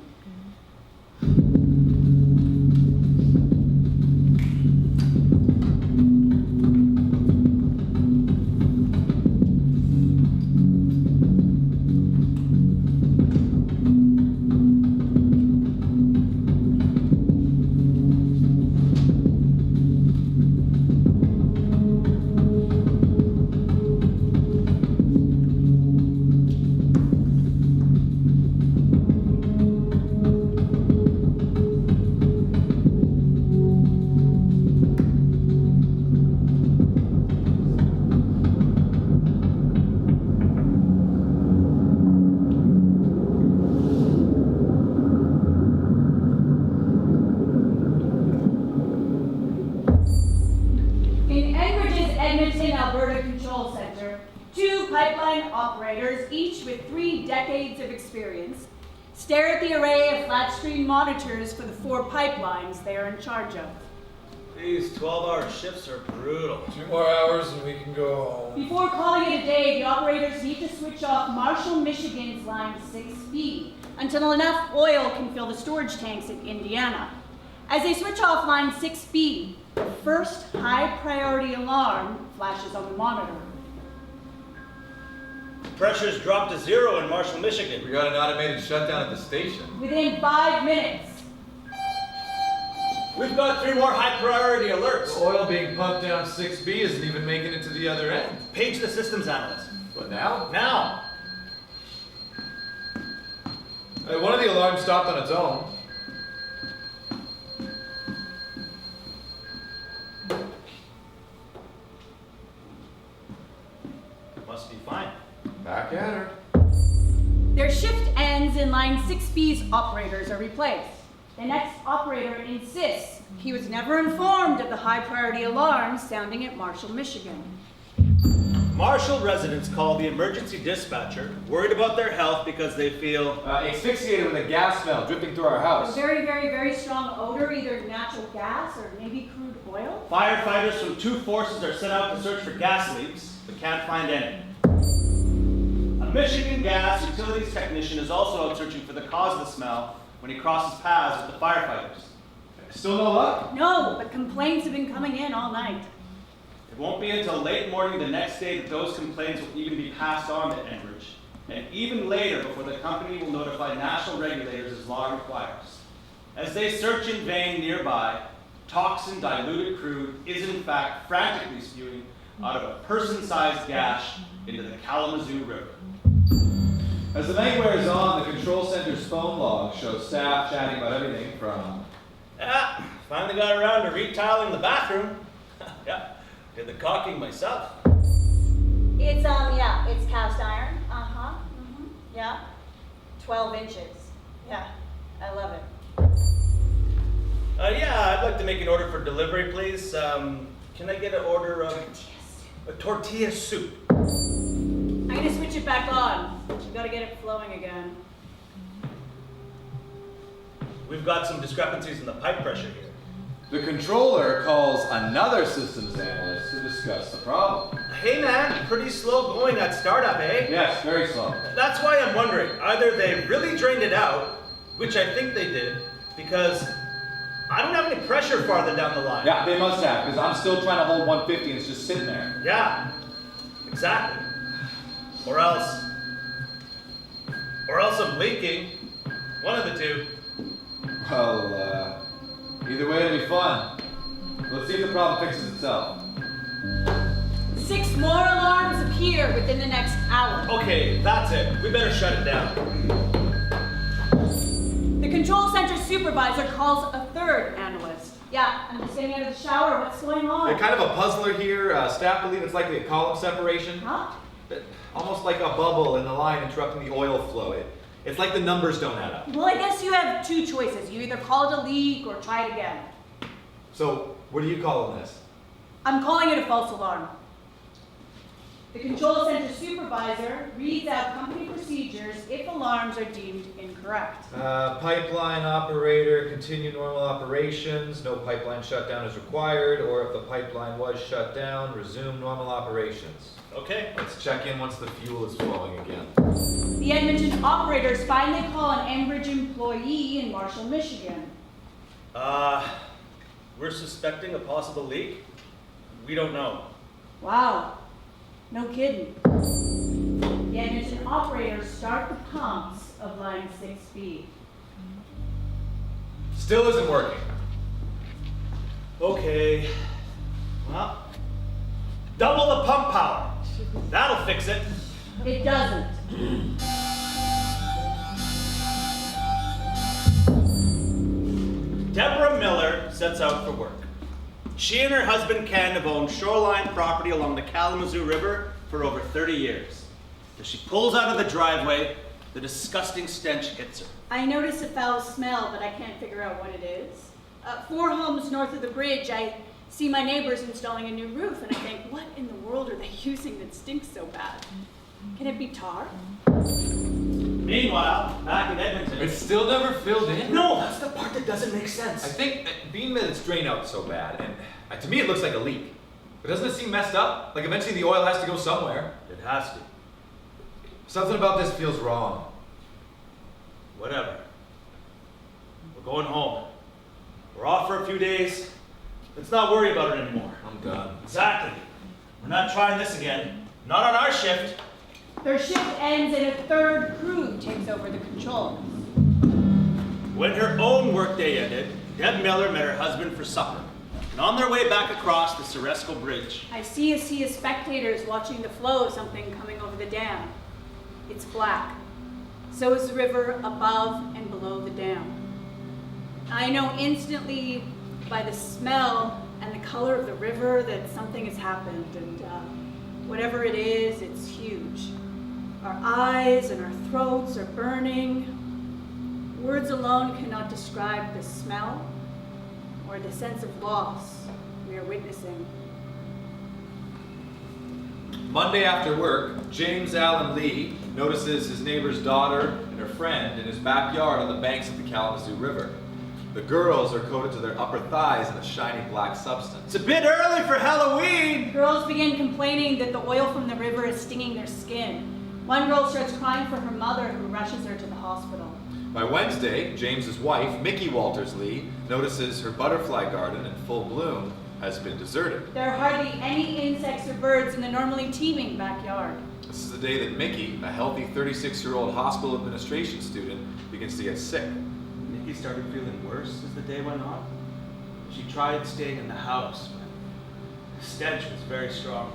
Speaker 8: Stare at the array of flat-screen monitors for the 4 pipelines they are in charge of.
Speaker 6: These 12-hour shifts are brutal.
Speaker 7: 2 more hours and we can go home.
Speaker 8: Before calling it a day, the operators need to switch off Marshall, Michigan's line 6B until enough oil can fill the storage tanks in Indiana. As they switch off line 6B, the first high-priority alarm flashes on the monitor.
Speaker 6: Pressure's dropped to 0 in Marshall, Michigan.
Speaker 7: We got an automated shutdown at the station.
Speaker 8: Within 5 minutes.
Speaker 6: We've got 3 more high-priority alerts.
Speaker 7: The oil being pumped down 6B isn't even making it to the other end.
Speaker 6: Page the systems analyst.
Speaker 7: What, now?
Speaker 6: Now!
Speaker 7: Hey, one of the alarms stopped on its own.
Speaker 6: Must
Speaker 7: Back at her.
Speaker 8: Their shift ends and line 6B's operators are replaced. The next operator insists he was never informed of the high priority alarm sounding at Marshall, Michigan.
Speaker 6: Marshall residents call the emergency dispatcher, worried about their health because they feel
Speaker 7: asphyxiated with a gas smell dripping through our
Speaker 8: A
Speaker 7: house.
Speaker 8: very, very, very strong odor, either natural gas or maybe crude oil.
Speaker 6: Firefighters from 2 forces are sent out to search for gas leaks, but can't find any. A Michigan gas utilities technician is also out searching for the cause of the smell when he crosses paths with the firefighters.
Speaker 7: Still no luck?
Speaker 8: No, but complaints have been coming in all night.
Speaker 6: It won't be until late morning the next day that those complaints will even be passed on to Enbridge, and even later before the company will notify national regulators as law requires. As they search in vain nearby, toxin diluted crude is in fact frantically spewing out of a person-sized gash into the Kalamazoo River.
Speaker 7: As the night wears on, the control center's phone log shows staff chatting about everything from...
Speaker 6: Finally got around to retiling the bathroom. Yeah, did the caulking myself.
Speaker 8: It's, yeah, it's cast iron. Yeah. 12 inches. Yeah, I love it.
Speaker 6: Yeah, I'd like to make an order for delivery, please. Can I get an order of a tortilla soup?
Speaker 8: I'm gonna switch it back on. We gotta get it flowing again.
Speaker 6: We've got some discrepancies in the pipe pressure here.
Speaker 7: The controller calls another systems analyst to discuss the problem.
Speaker 6: Hey man, pretty slow going that startup, eh?
Speaker 7: Yes, very slow.
Speaker 6: That's why I'm wondering, either they really drained it out, which I think they did, because I don't have any pressure farther down the line.
Speaker 7: Yeah, they must have, because I'm still trying to hold 150 and it's just sitting there.
Speaker 6: Yeah, exactly. Or else I'm leaking. One of the two.
Speaker 7: Well, either way it'll be fun. Let's see if the problem fixes itself.
Speaker 8: 6 more alarms appear within the next hour.
Speaker 6: Okay, that's it. We better shut it down.
Speaker 8: The control center supervisor calls a third analyst. Yeah, I'm just getting out of the shower. What's going on?
Speaker 7: They're kind of a puzzler here. Staff believe it's likely a column separation.
Speaker 8: Huh?
Speaker 7: Almost like a bubble in the line interrupting the oil flow. It's like the numbers don't add up.
Speaker 8: Well, I guess you have 2 choices. You either call it a leak or try it again.
Speaker 7: So, what are you calling this?
Speaker 8: I'm calling it a false alarm. The control center supervisor reads out company procedures if alarms are deemed incorrect.
Speaker 7: Pipeline operator, continue normal operations, no pipeline shutdown is required, or if the pipeline was shut down, resume normal operations.
Speaker 6: Okay.
Speaker 7: Let's check in once the fuel is flowing again.
Speaker 8: The Edmonton operators finally call an Enbridge employee in Marshall, Michigan.
Speaker 6: We're suspecting a possible leak. We don't know.
Speaker 8: Wow. No kidding. The Edmonton operators start the pumps of line 6B.
Speaker 7: Still isn't working.
Speaker 6: Okay. Well, double the pump power. That'll fix it.
Speaker 8: It doesn't.
Speaker 6: Deborah Miller sets out for work. She and her husband Ken have owned shoreline property along the Kalamazoo River for over 30 years. As she pulls out of the driveway, the disgusting stench hits her.
Speaker 8: I notice a foul smell, but I can't figure out what it is. 4 homes north of the bridge, I see my neighbors installing a new roof, and I think, what in the world are they using that stinks so bad? Can it be tar?
Speaker 6: Meanwhile, back in Edmonton...
Speaker 7: It's still never filled in?
Speaker 6: No, that's the part that doesn't make sense.
Speaker 7: I think, being that it's drained out so bad, and to me it looks like a leak. But doesn't it seem messed up? Like eventually the oil has to go somewhere.
Speaker 6: It has to.
Speaker 7: Something about this feels wrong.
Speaker 6: Whatever. We're going home. We're off for a few days. Let's not worry about it anymore.
Speaker 7: I'm done.
Speaker 6: Exactly. We're not trying this again. Not on our shift.
Speaker 8: Their shift ends and a third crew takes over the controls.
Speaker 6: When her own workday ended, Deb Miller met her husband for supper. And on their way back across the Ceresco Bridge,
Speaker 8: I see a sea of spectators watching the flow of something coming over the dam. It's black. So is the river above and below the dam. I know instantly by the smell and the color of the river that something has happened, and whatever it is, it's huge. Our eyes and our throats are burning. Words alone cannot describe the smell or the sense of loss we are witnessing.
Speaker 7: Monday after work, James Allen Lee notices his neighbor's daughter and her friend in his backyard on the banks of the Kalamazoo River. The girls are coated to their upper thighs in a shiny black substance.
Speaker 6: It's a bit early for Halloween!
Speaker 8: Girls begin complaining that the oil from the river is stinging their skin. One girl starts crying for her mother, who rushes her to the hospital.
Speaker 7: By Wednesday, James's wife, Mickey Walters Lee, notices her butterfly garden in full bloom has been deserted.
Speaker 8: There are hardly any insects or birds in the normally teeming backyard.
Speaker 7: This is the day that Mickey, a healthy 36-year-old hospital administration student, begins to get sick.
Speaker 6: Nikki started feeling worse as the day went on. She tried staying in the house, but the stench was very strong.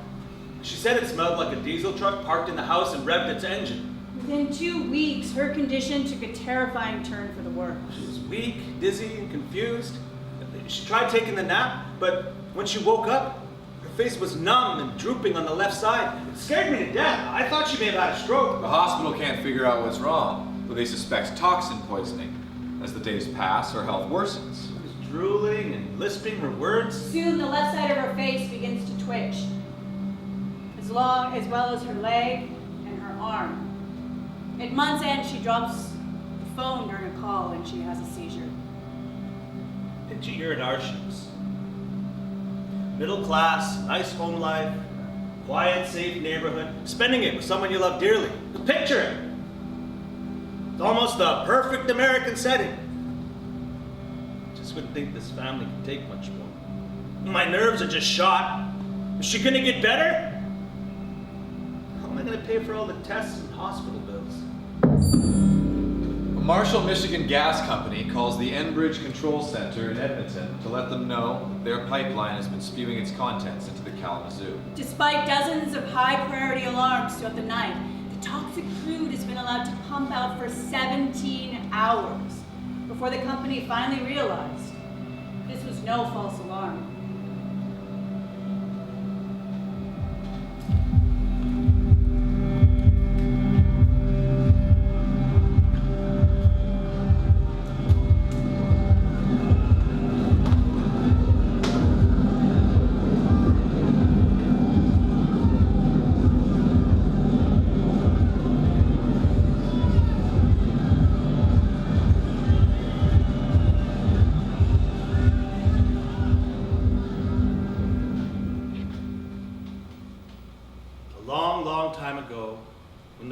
Speaker 6: She said it smelled like a diesel truck parked in the house and revved its engine.
Speaker 8: Within 2 weeks, her condition took a terrifying turn for the worse.
Speaker 6: She was weak, dizzy, and confused. She tried taking the nap, but when she woke up, her face was numb and drooping on the left side. It scared me to death. I thought she may have had a stroke.
Speaker 7: The hospital can't figure out what's wrong, but they suspect toxin poisoning. As the days pass, her health worsens.
Speaker 6: She was drooling and lisping her words.
Speaker 8: Soon, the left side of her face begins to twitch, as well as her leg and her arm. At month's end, she drops the phone during a call and she has a seizure.
Speaker 6: Picture you're in our shoes. Middle class, nice home life, quiet, safe neighborhood, spending it with someone you love dearly. Picture it. It's almost the perfect American setting. Just wouldn't think this family could take much more. My nerves are just shot. Is she gonna get better? How am I gonna pay for all the tests and hospital bills?
Speaker 7: A Marshall, Michigan gas company calls the Enbridge Control Center in Edmonton to let them know that their pipeline has been spewing its contents into the Kalamazoo.
Speaker 8: Despite dozens of high-priority alarms throughout the night, the toxic crude has been allowed to pump out for 17 hours before the company finally realized this was no false alarm.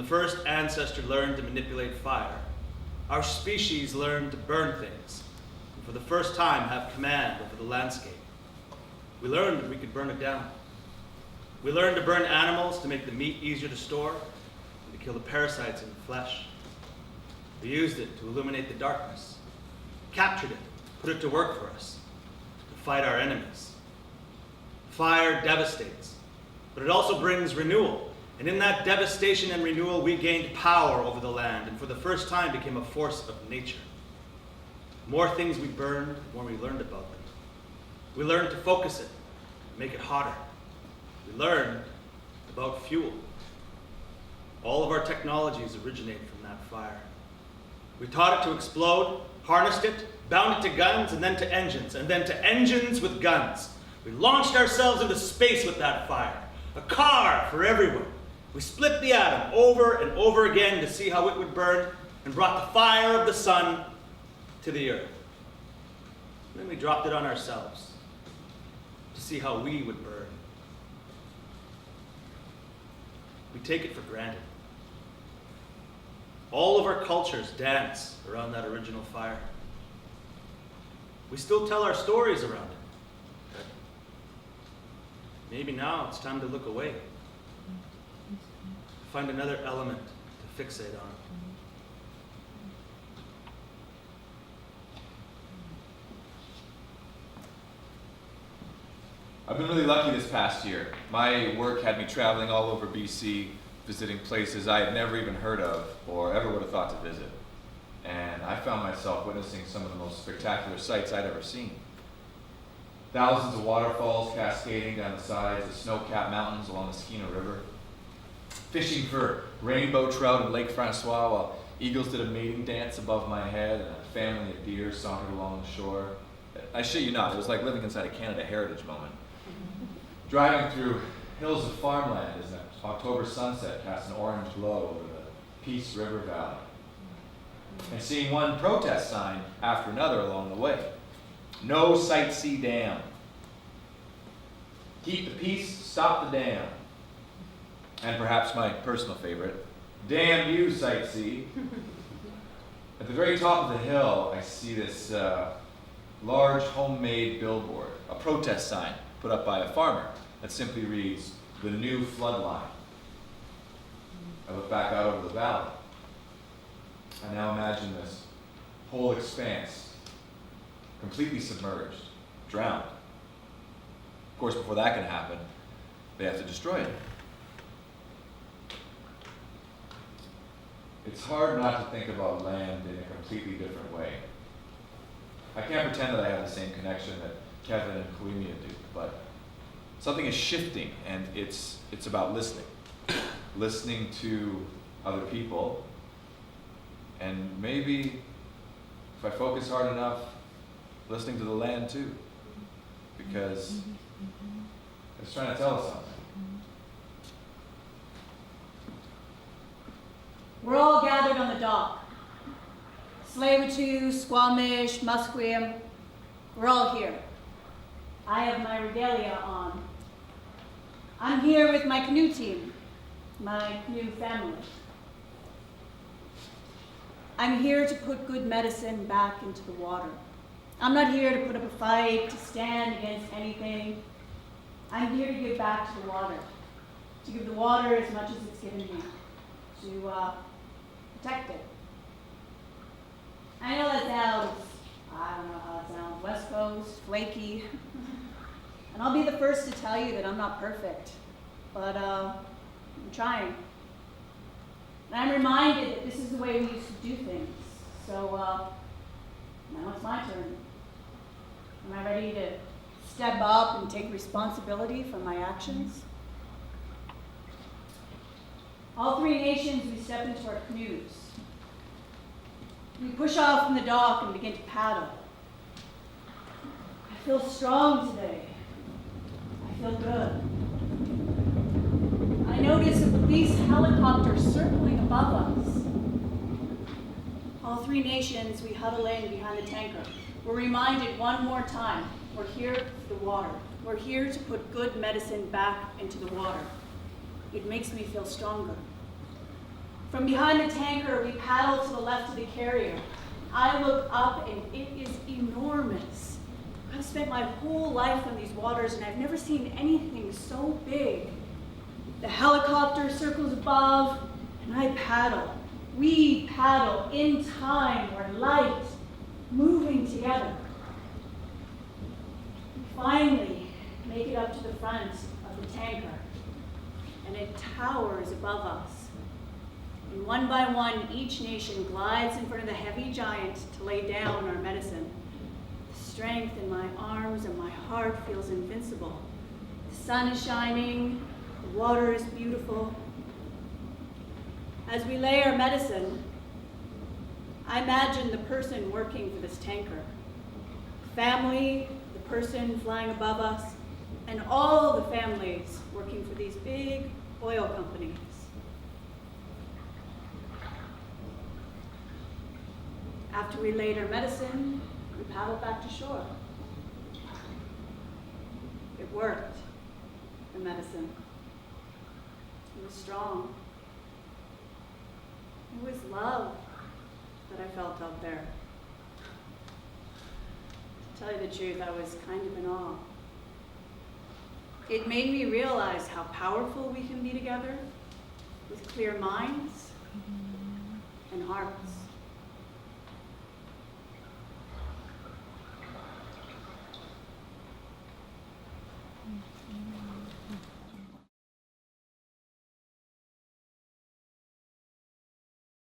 Speaker 6: First ancestor learned to manipulate fire. Our species learned to burn things, and for the first time have command over the landscape. We learned that we could burn it down. We learned to burn animals to make the meat easier to store and to kill the parasites in the flesh. We used it to illuminate the darkness, captured it, put it to work for us, to fight our enemies. Fire devastates, but it also brings renewal. And in that devastation and renewal, we gained power over the land, and for the first time became a force of nature. The more things we burned, the more we learned about them. We learned to focus it, make it hotter. We learned about fuel. All of our technologies originate from that fire. We taught it to explode, harnessed it, bound it to guns, and then to engines with guns. We launched ourselves into space with that fire. A car for everyone. We split the atom over and over again to see how it would burn and brought the fire of the sun to the earth. And then we dropped it on ourselves to see how we would burn. We take it for granted. All of our cultures dance around that original fire. We still tell our stories around it. Maybe now it's time to look away. Find another element to fixate on.
Speaker 7: I've been really lucky this past year. My work had me traveling all over BC, visiting places I had never even heard of or ever would have thought to visit. And I found myself witnessing some of the most spectacular sights I'd ever seen. Thousands of waterfalls cascading down the sides of snow-capped mountains along the Skeena River. fishing for rainbow trout in Lake Francois while eagles did a mating dance above my head and a family of deer sauntered along the shore. I shit you not, it was like living inside a Canada Heritage moment. Driving through hills of farmland as an October sunset casts an orange glow over the Peace River Valley. And seeing one protest sign after another along the way. No Site C dam. Keep the peace, stop the dam. And perhaps my personal favorite, damn you, Site C. At the very top of the hill, I see this large homemade billboard, a protest sign put up by a farmer that simply reads, "The new flood line." I look back out over the valley. I now imagine this whole expanse completely submerged, drowned. Of course, before that can happen, they have to destroy it. It's hard not to think about land in a completely different way. I can't pretend that I have the same connection that Kevin and Koimia do, but something is shifting, and it's about listening. Listening to other people, and maybe, if I focus hard enough, listening to the land too, because it's trying to tell us something.
Speaker 8: We're all gathered on the dock. Tsleil-Waututh, Squamish, Musqueam, we're all here. I have my regalia on. I'm here with my canoe team, my canoe family. I'm here to put good medicine back into the water. I'm not here to put up a fight, to stand against anything. I'm here to give back to the water, to give the water as much as it's given me, to protect it. I know that sounds, I don't know how it sounds, West Coast, flaky. And I'll be the first to tell you that I'm not perfect, but I'm trying. And I'm reminded that this is the way we used to do things. So now it's my turn. Am I ready to step up and take responsibility for my actions? All three nations, we step into our canoes. We push off from the dock and begin to paddle. I feel strong today. I feel good. I notice a police helicopter circling above us. All three nations, we huddle in behind the tanker. We're reminded one more time, we're here for the water. We're here to put good medicine back into the water. It makes me feel stronger. From behind the tanker, we paddle to the left of the carrier. I look up and it is enormous. I've spent my whole life on these waters and I've never seen anything so big. The helicopter circles above and I paddle. We paddle in time, we're light, moving together. We finally make it up to the front of the tanker and it towers above us. And one by one, each nation glides in front of the heavy giant to lay down our medicine. The strength in my arms and my heart feels invincible. The sun is shining, the water is beautiful. As we lay our medicine, I imagine the person working for this tanker, family, the person flying above us, and all the families working for these big oil companies. After we laid our medicine, we paddled back to shore. It worked, the medicine. It was strong. It was love that I felt out there. To tell you the truth, I was kind of in awe. It made me realize how powerful we can be together with clear minds and hearts.